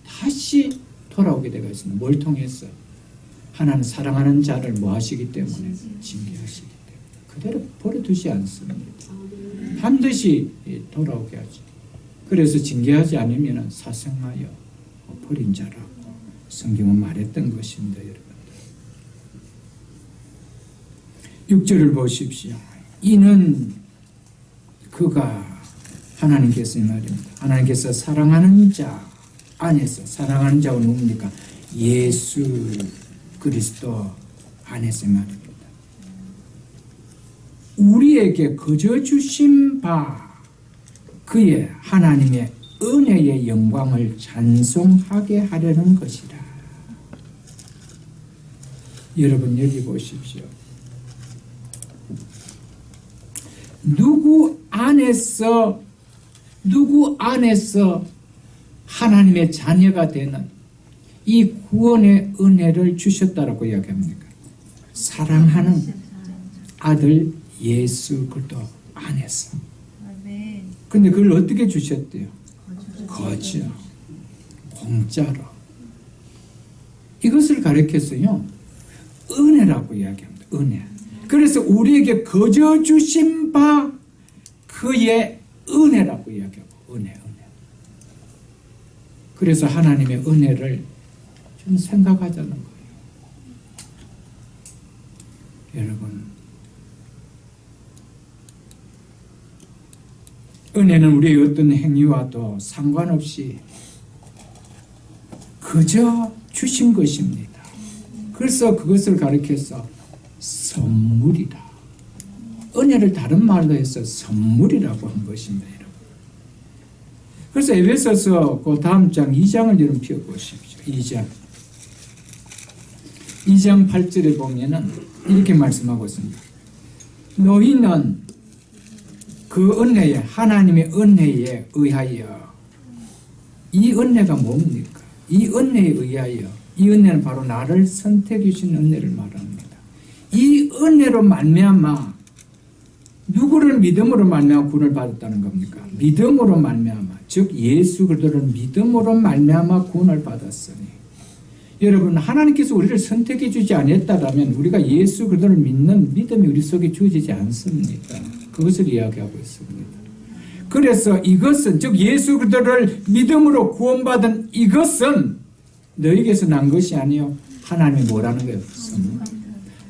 A: 다시 돌아오게 되어 있습니다. 뭘 통해서? 하나님 사랑하는 자를 뭐 하시기 때문에? 징계하시기 때문에. 그대로 버려두지 않습니다. 반드시 돌아오게 하죠. 그래서 징계하지 않으면 사생하여 버린 자라고 성경은 말했던 것입니다, 여러분. 6절을 보십시오. 이는 그가 하나님께서 이 말입니다. 하나님께서 사랑하는 자 안에서, 사랑하는 자가 누굽니까? 예수 그리스도 안에서 말입니다. 우리에게 거저 주신 바 그의 하나님의 은혜의 영광을 찬송하게 하려는 것이라. 여러분, 여기 보십시오. 누구 안에서 하나님의 자녀가 되는 이 구원의 은혜를 주셨다라고 이야기합니까? 사랑하는 아들 예수 그리스도 안에서. 근데 그걸 어떻게 주셨대요? 거저, 공짜로. 이것을 가리켜서요, 은혜라고 이야기합니다. 은혜. 그래서 우리에게 거저 주신 바 그의 은혜라고 이야기하고, 은혜. 그래서 하나님의 은혜를 좀 생각하자는 거예요. 여러분, 은혜는 우리의 어떤 행위와도 상관없이 그저 주신 것입니다. 그래서 그것을 가리켜서 선물이다. 은혜를 다른 말로 해서 선물이라고 한 것입니다, 여러분. 그래서 에베소서 그 다음 장 2장을 여러분 펴보십시오. 2장 8절에 보면은 이렇게 말씀하고 있습니다. 너희는 그 은혜에, 하나님의 은혜에 의하여, 이 은혜가 뭡니까? 이 은혜에 의하여, 이 은혜는 바로 나를 선택해 주신 은혜를 말합니다. 이 은혜로 말미암아, 누구를 믿음으로 말미암아 구원을 받았다는 겁니까? 믿음으로 말미암아, 즉 예수 그리스도를 믿음으로 말미암아 구원을 받았으니, 여러분, 하나님께서 우리를 선택해 주지 않았다면 우리가 예수 그리스도를 믿는 믿음이 우리 속에 주어지지 않습니다. 그것을 이야기하고 있습니다. 그래서 이것은, 즉 예수 그리스도를 믿음으로 구원받은 이것은 너희에게서 난 것이 아니요 하나님이 뭐라는 거예요? 선물.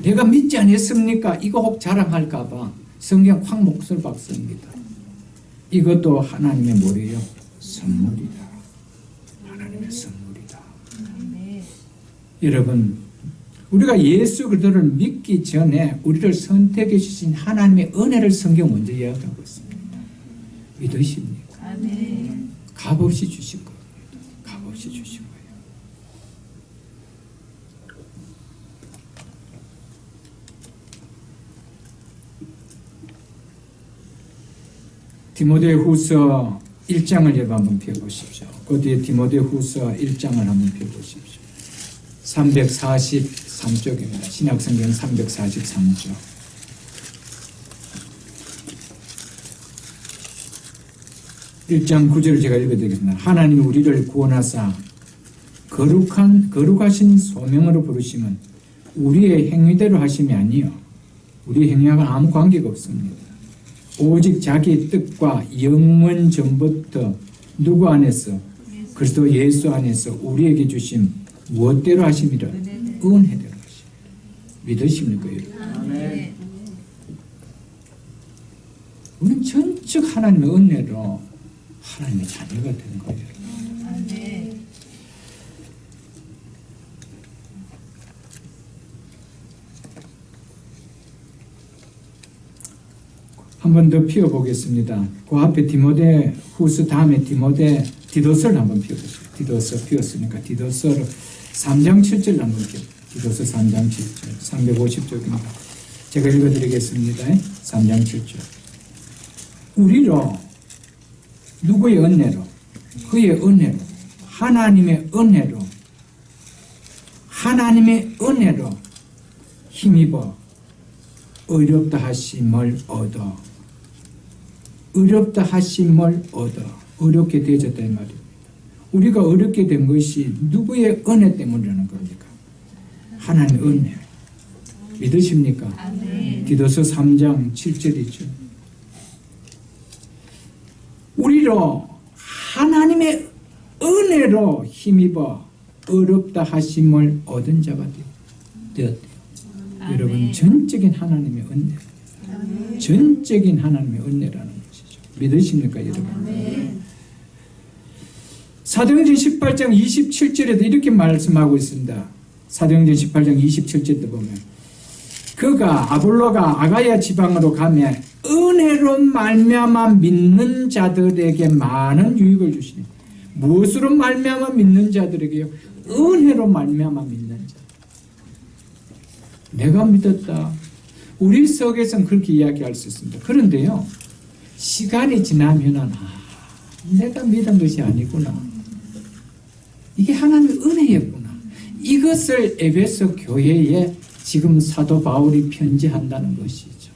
A: 내가 믿지 않았습니까? 이거 혹 자랑할까 봐 성경 확 목소리 박습니다. 이것도 하나님의 뭐래요? 선물이다. 하나님의 선물이다. 여러분, 우리가 예수 그리스도를 믿기 전에 우리를 선택해 주신 하나님의 은혜를 성경 먼저 이야기하고 있습니다. 믿으십니까?
B: 아멘.
A: 값없이 주신 겁니다. 값없이 주신 거예요. 디모데후서 1장을 여러분 한번 펴보십시오. 그 뒤에 디모데후서 1장을 한번 펴보십시오. 343쪽입니다. 신약성경 343쪽. 1장 9절을 제가 읽어드리겠습니다. 하나님이 우리를 구원하사 거룩하신 소명으로 부르시면 우리의 행위대로 하심이 아니요 우리의 행위하고는 아무 관계가 없습니다. 오직 자기의 뜻과 영원 전부터 누구 안에서? 그리스도 예수 안에서 우리에게 주신 무엇대로 하심이라? 은혜대로 하심이라. 믿으십니까, 여러분?
B: 아멘.
A: 우리는 전적 하나님의 은혜로 하나님의 자녀가 된 거예요.
B: 아멘.
A: 한 번 더 피워보겠습니다. 그 앞에 디모데후서 다음에 디도서를 한번 피워보세요. 디도서 피웠으니까 디도서로 3장 7절 한번 피워. 디도서 3장 7절 350쪽입니다. 제가 읽어드리겠습니다. 3장 7절. 우리로 누구의 은혜로? 그의 은혜로, 하나님의 은혜로 힘입어 의롭다 하심을 얻어 어렵게 되어졌다 이 말입니다. 우리가 어렵게 된 것이 누구의 은혜 때문이라는 겁니까? 하나님의 은혜. 믿으십니까?
B: 아멘.
A: 디도서 3장 7절이죠. 우리로 하나님의 은혜로 힘입어 어렵다 하심을 얻은 자가 되었대요. 여러분, 전적인 하나님의 은혜. 전적인 하나님의 은혜라는 것이죠. 믿으십니까, 여러분? 사도행전 18장 27절에도 이렇게 말씀하고 있습니다. 사도행전 18장 27절도 보면 그가 아볼로가 아가야 지방으로 가며 은혜로 말미암아 믿는 자들에게 많은 유익을 주시니 무엇으로 말미암아 믿는 자들에게요? 은혜로 말미암아 믿는 자. 내가 믿었다. 우리 속에서는 그렇게 이야기할 수 있습니다. 그런데요, 시간이 지나면은 내가 믿은 것이 아니구나. 이게 하나님의 은혜였구나. 이것을 에베소 교회에 지금 사도 바울이 편지한다는 것이죠.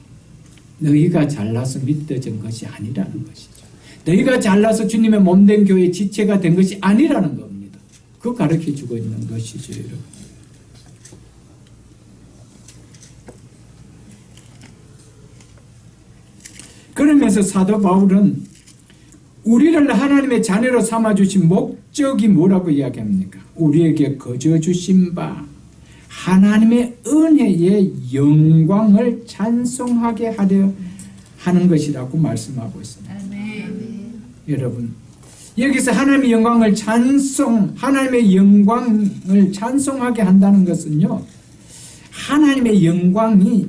A: 너희가 잘나서 믿어진 것이 아니라는 것이죠. 너희가 잘나서 주님의 몸된 교회의 지체가 된 것이 아니라는 겁니다. 그거 가르쳐주고 있는 것이죠, 여러분. 그러면서 사도 바울은 우리를 하나님의 자녀로 삼아주신 목적이 뭐라고 이야기합니까? 우리에게 거저 주신 바 하나님의 은혜의 영광을 찬송하게 하려 하는 것이라고 말씀하고 있습니다.
B: 아멘.
A: 여러분, 여기서 하나님의 영광을 찬송하게 한다는 것은요, 하나님의 영광이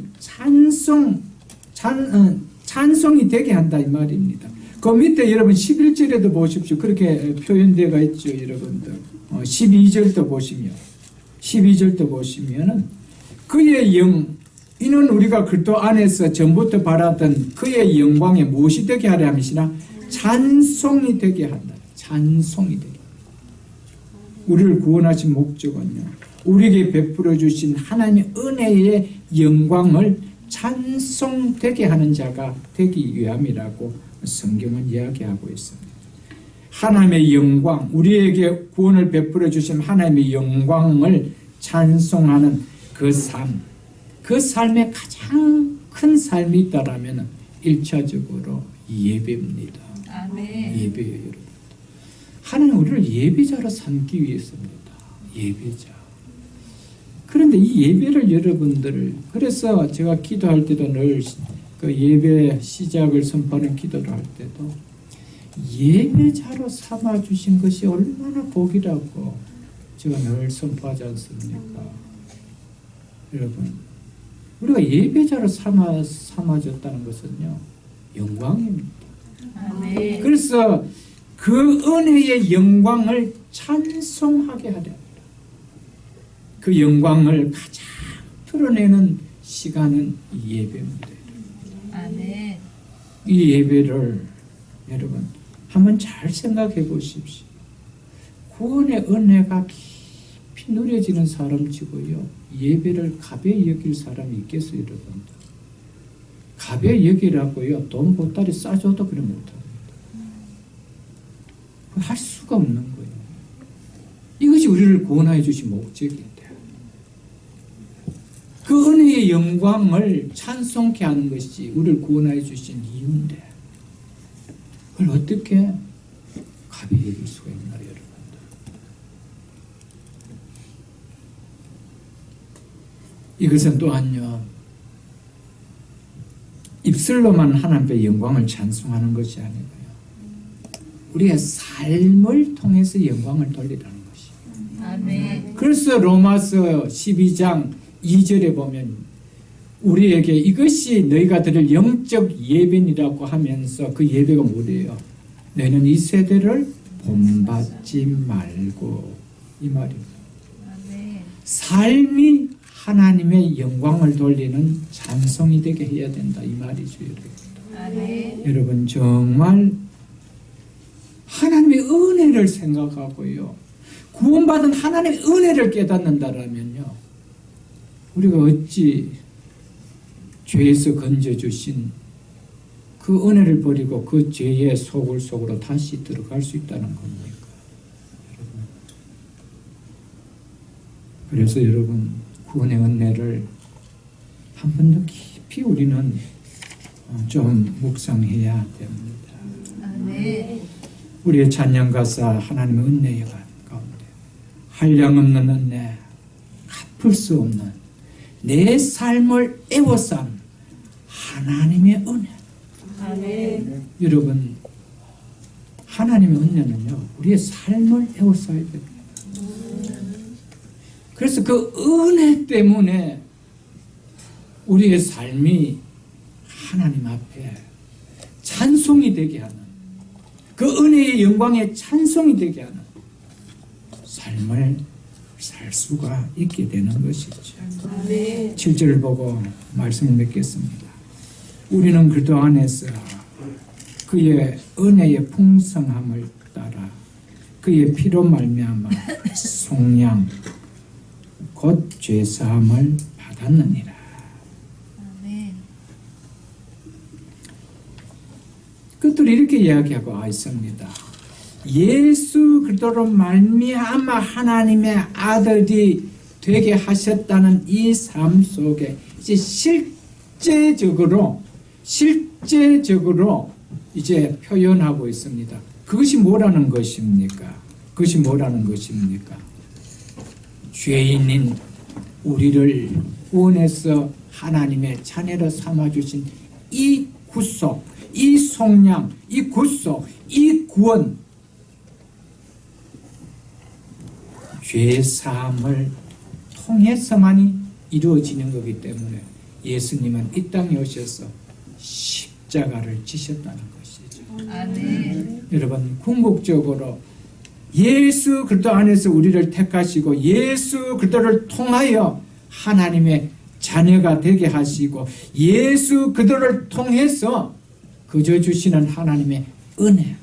A: 찬송이 되게 한다 이 말입니다. 그 밑에 여러분 11절에도 보십시오. 그렇게 표현되어 있죠, 여러분들. 12절도 보시면은 그의 이는 우리가 그리스도 안에서 전부터 바라던 그의 영광에 무엇이 되게 하려 함이시나 찬송이 되게 한다. 찬송이 되게. 우리를 구원하신 목적은요, 우리에게 베풀어 주신 하나님의 은혜의 영광을 찬송되게 하는 자가 되기 위함이라고 성경은 이야기하고 있습니다. 하나님의 영광, 우리에게 구원을 베풀어 주신 하나님의 영광을 찬송하는 그 삶, 그 삶에 가장 큰 삶이 있다라면 1차적으로 예배입니다.
B: 아멘.
A: 예배예요, 여러분. 하나님 우리를 예배자로 삼기 위해서입니다. 예배자. 그런데 이 예배를 여러분들, 그래서 제가 기도할 때도 늘 그 예배 시작을 선포하는 기도를 할 때도 예배자로 삼아 주신 것이 얼마나 복이라고 제가 늘 선포하지 않습니까? 여러분, 우리가 예배자로 삼아졌다는 것은요, 영광입니다.
B: 아멘.
A: 그래서 그 은혜의 영광을 찬송하게 하려 합니다. 그 영광을 가장 드러내는 시간은 예배입니다.
B: 아멘.
A: 이 예배를 여러분 한번 잘 생각해 보십시오. 구원의 은혜가 깊이 누려지는 사람치고요, 예배를 가벼이 여길 사람이 있겠어요, 여러분? 가벼이 여기라고요, 돈 보따리 싸줘도 그래 못합니다. 할 수가 없는 거예요. 이것이 우리를 구원하여 주신 목적인데, 그 은혜의 영광을 찬송케 하는 것이 우리를 구원하여 주신 이유인데, 그걸 어떻게 가벼이 여길 수가 있나요, 여러분들? 이것은 또한요, 입술로만 하나님의 영광을 찬송하는 것이 아니고요, 우리의 삶을 통해서 영광을 돌리라는 것이에요.
B: 아멘.
A: 그래서 로마서 12장 2절에 보면 우리에게 이것이 너희가 드릴 영적 예배니라고 하면서, 그 예배가 뭐래요? 너희는 이 세대를 본받지 말고, 이 말입니다.
B: 아멘.
A: 삶이 하나님의 영광을 돌리는 찬송이 되게 해야 된다, 이 말이죠, 여러분.
B: 아멘.
A: 여러분, 정말 하나님의 은혜를 생각하고요, 구원받은 하나님의 은혜를 깨닫는다라면요, 우리가 어찌 죄에서 건져주신 그 은혜를 버리고 그 죄의 속으로 다시 들어갈 수 있다는 겁니까, 여러분? 그래서 여러분, 구원의 은혜를 한 번 더 깊이 우리는 좀 묵상해야 됩니다.
B: 아멘.
A: 우리의 찬양 가사, 하나님의 은혜의 가운데 한량없는 은혜, 갚을 수 없는 내 삶을 애워싼 하나님의 은혜.
B: 아멘.
A: 여러분, 하나님의 은혜는요, 우리의 삶을 애워싸야 됩니다. 그래서 그 은혜 때문에 우리의 삶이 하나님 앞에 찬송이 되게 하는, 그 은혜의 영광에 찬송이 되게 하는 삶을 살 수가 있게 되는 것이죠.
B: 아멘.
A: 7절을 보고 말씀을 맺겠습니다. 우리는 그리스도 안에서 그의 은혜의 풍성함을 따라 그의 피로 말미암아 속량 곧 죄사함을 받았느니라.
B: 아멘.
A: 그것들이 이렇게 이야기하고 있습니다. 예수 그리스도로 말미암아 하나님의 아들이 되게 하셨다는 이 삶 속에 이제 실제적으로 이제 표현하고 있습니다. 그것이 뭐라는 것입니까? 그것이 뭐라는 것입니까? 죄인인 우리를 구원해서 하나님의 자녀로 삼아주신 이 구속, 이 속량, 이 구속, 이 구원, 죄 사함을 통해서만이 이루어지는 거기 때문에 예수님은 이 땅에 오셔서 십자가를 지셨다는 것이죠.
B: 아멘.
A: 여러분, 궁극적으로 예수 그리스도 안에서 우리를 택하시고 예수 그리스도를 통하여 하나님의 자녀가 되게 하시고 예수 그리스도를 통해서 거저 주시는 하나님의 은혜,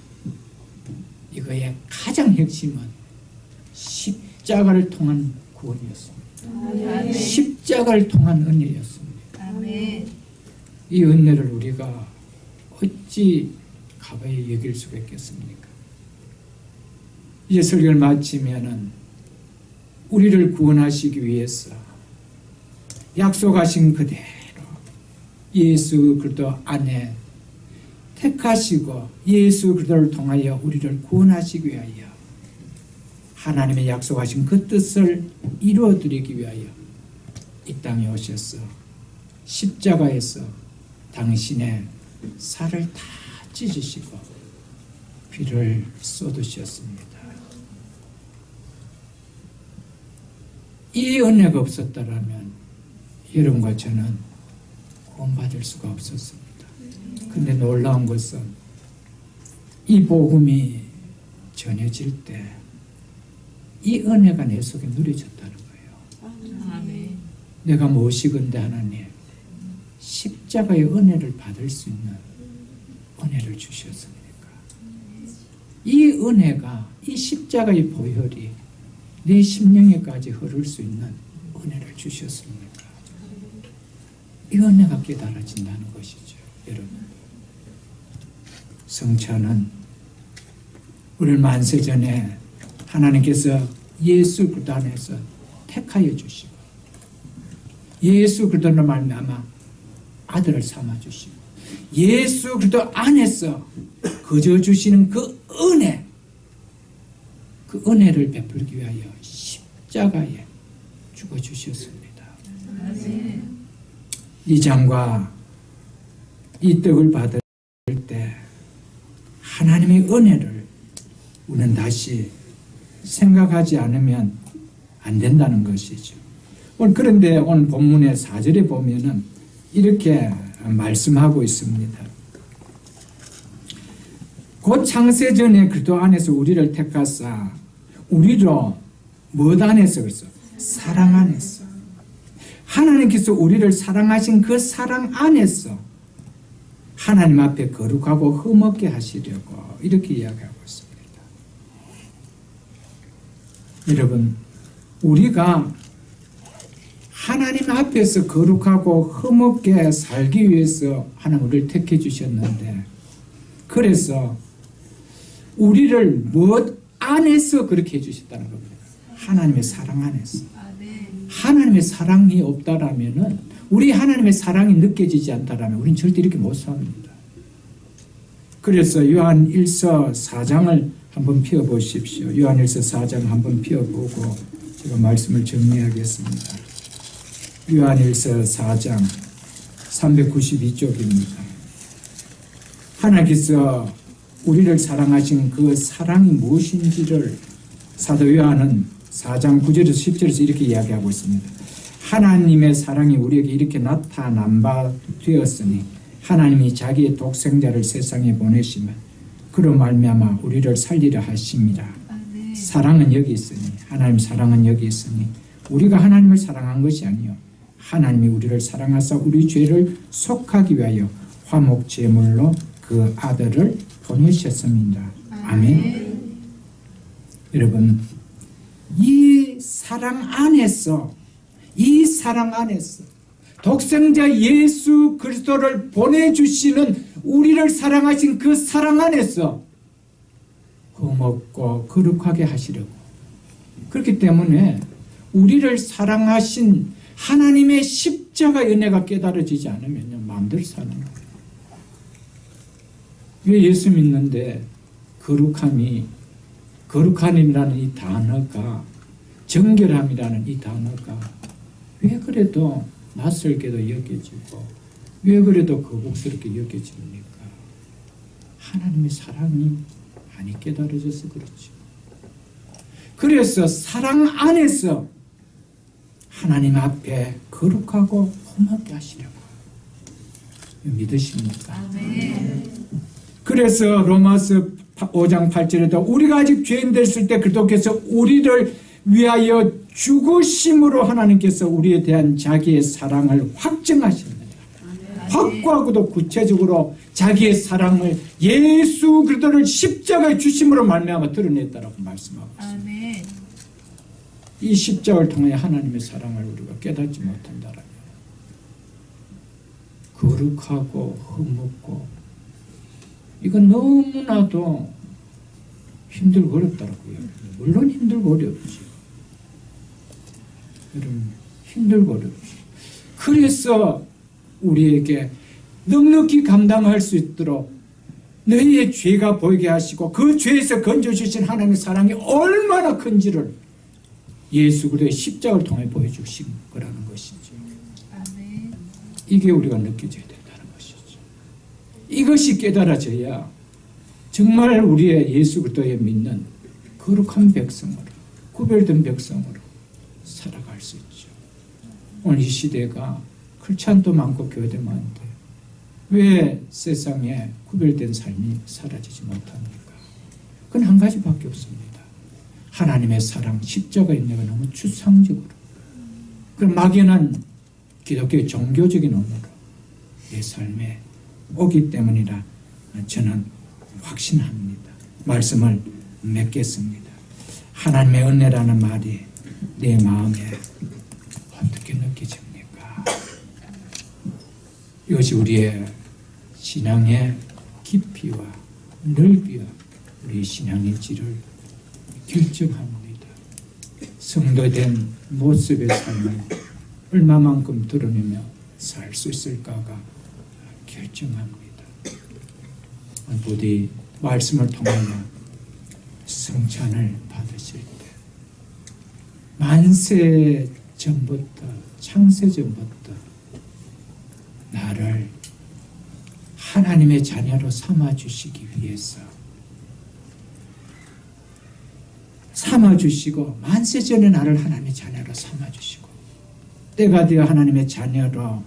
A: 이거의 가장 핵심은 십자가를 통한 구원이었습니다.
B: 아멘.
A: 십자가를 통한 은혜였습니다.
B: 아멘.
A: 이 은혜를 우리가 어찌 가벼이 여길 수가 있겠습니까? 이제 설교를 마치면은 우리를 구원하시기 위해서 약속하신 그대로 예수 그리스도 안에 택하시고 예수 그리스도를 통하여 우리를 구원하시기 위하여 하나님의 약속하신 그 뜻을 이루어드리기 위하여 이 땅에 오셔서 십자가에서 당신의 살을 다 찢으시고 피를 쏟으셨습니다. 이 은혜가 없었다면 여러분과 저는 구원받을 수가 없었습니다. 근데 놀라운 것은 이 복음이 전해질 때 이 은혜가 내 속에 누려졌다는 거예요.
B: 아멘.
A: 내가 무엇이건데 하나님 십자가의 은혜를 받을 수 있는 은혜를 주셨습니까? 이 은혜가 이 십자가의 보혈이 내 심령에까지 흐를 수 있는 은혜를 주셨습니까? 이 은혜가 깨달아진다는 것이죠. 여러분, 성찬은 우리를 만세전에 하나님께서 예수 그리스도 안에서 택하여 주시고 예수 그리스도로 말미암아 아들을 삼아 주시고 예수 그리스도 안에서 거저 주시는 그 은혜를 베풀기 위하여 십자가에 죽어 주셨습니다. 이 잔과 이 떡을 받을 때 하나님의 은혜를 우리는 다시 생각하지 않으면 안 된다는 것이죠. 그런데 오늘 본문의 4절에 보면은 이렇게 말씀하고 있습니다. 곧 창세전에 그리스도 안에서 우리를 택하사 우리로 무엇 안에서 그랬어? 사랑 안에서. 하나님께서 우리를 사랑하신 그 사랑 안에서 하나님 앞에 거룩하고 흠없게 하시려고 이렇게 이야기하고 있습니다. 여러분, 우리가 하나님 앞에서 거룩하고 흠없게 살기 위해서 하나님 우리를 택해 주셨는데, 그래서 우리를 무엇 안에서 그렇게 해주셨다는 겁니다. 하나님의 사랑 안에서. 하나님의 사랑이 없다라면은, 우리 하나님의 사랑이 느껴지지 않다라면 우리는 절대 이렇게 못 삽니다. 그래서 요한 1서 4장을 한번 펴보십시오. 요한 1서 4장 한번 펴보고 제가 말씀을 정리하겠습니다. 요한 1서 4장 392쪽입니다. 하나님께서 우리를 사랑하신 그 사랑이 무엇인지를 사도 요한은 4장 9절에서 10절에서 이렇게 이야기하고 있습니다. 하나님의 사랑이 우리에게 이렇게 나타난 바 되었으니 하나님이 자기의 독생자를 세상에 보내시면 그로 말미암아 우리를 살리려 하심이라. 사랑은 여기 있으니, 하나님 사랑은 여기 있으니 우리가 하나님을 사랑한 것이 아니요 하나님이 우리를 사랑하사 우리 죄를 속하기 위하여 화목 제물로 그 아들을 보내셨습니다. 아멘. 여러분, 이 사랑 안에서 독생자 예수 그리스도를 보내주시는 우리를 사랑하신 그 사랑 안에서 흠없고 거룩하게 하시려고. 그렇기 때문에 우리를 사랑하신 하나님의 십자가 은혜가 깨달아지지 않으면요, 마음대로 사는 거예요. 왜 예수 믿는데 거룩함이라는 이 단어가, 정결함이라는 이 단어가 왜 그래도 낯설게도 여겨지고 왜 그래도 거북스럽게 여겨집니까? 하나님의 사랑이 많이 깨달아져서 그렇죠. 그래서 사랑 안에서 하나님 앞에 거룩하고 흠없게 하시려고. 믿으십니까? 그래서 로마서 5장 8절에도 우리가 아직 죄인 됐을 때 그리스도께서 우리를 위하여 죽으심으로 하나님께서 우리에 대한 자기의 사랑을 확증하십니다. 확고하고도 구체적으로 자기의 사랑을 예수 그리스도를 십자가에 주심으로 말미암아 드러냈다라고 말씀하고 있습니다. 이 십자가를 통해 하나님의 사랑을 우리가 깨닫지 못한다라면 거룩하고 흠없고 이건 너무나도 힘들고 어렵더라고요. 물론 힘들고 어렵지. 여러분, 힘들고 어렵지. 그래서 우리에게 넉넉히 감당할 수 있도록 너희의 죄가 보이게 하시고 그 죄에서 건져주신 하나님의 사랑이 얼마나 큰지를 예수 그리스도의 십자가를 통해 보여주신 거라는 것이죠.
B: 아멘.
A: 이게 우리가 느껴져야 된다는 것이죠. 이것이 깨달아져야 정말 우리의 예수 그리스도에 믿는 거룩한 백성으로, 구별된 백성으로 살아갈 수 있죠. 오늘 이 시대가 크리스찬도 많고 교회도 많은데 왜 세상에 구별된 삶이 사라지지 못합니까? 그건 한 가지밖에 없습니다. 하나님의 사랑, 십자가의 은혜가 너무 추상적으로, 그 막연한 기독교의 종교적인 언어로 내 삶에 오기 때문이라 저는 확신합니다. 말씀을 맺겠습니다. 하나님의 은혜라는 말이 내 마음에 어떻게 느껴집니까? 이것이 우리의 신앙의 깊이와 넓이와 우리 신앙일지를 결정합니다. 성도된 모습의 삶을 얼마만큼 드러내며 살 수 있을까가 결정합니다. 부디 말씀을 통하여 성찬을 받으실 때 만세 전부터 창세 전부터 나를 하나님의 자녀로 삼아주시기 위해서 삼아주시고 만세 전에 나를 하나님의 자녀로 삼아주시고 때가 되어 하나님의 자녀로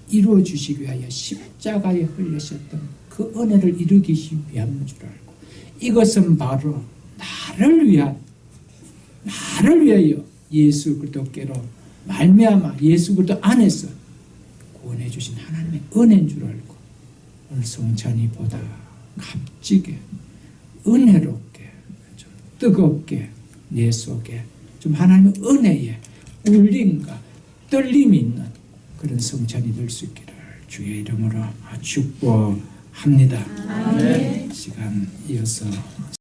A: 이루어주시기 위하여 십자가에 흘리셨던 그 은혜를 이루기 위함인 줄 알고 이것은 바로 나를 위하여 예수 그리스도께로 말미암아 예수 그리스도 안에서 구원해 주신 하나님의 은혜인 줄 알고 오늘 성찬이 보다 값지게 은혜롭게 좀 뜨겁게 내 속에 좀 하나님의 은혜에 울림과 떨림이 있는 그런 성찬이 될 수 있기를 주의 이름으로 축복합니다.
B: 아멘.
A: 시간 이어서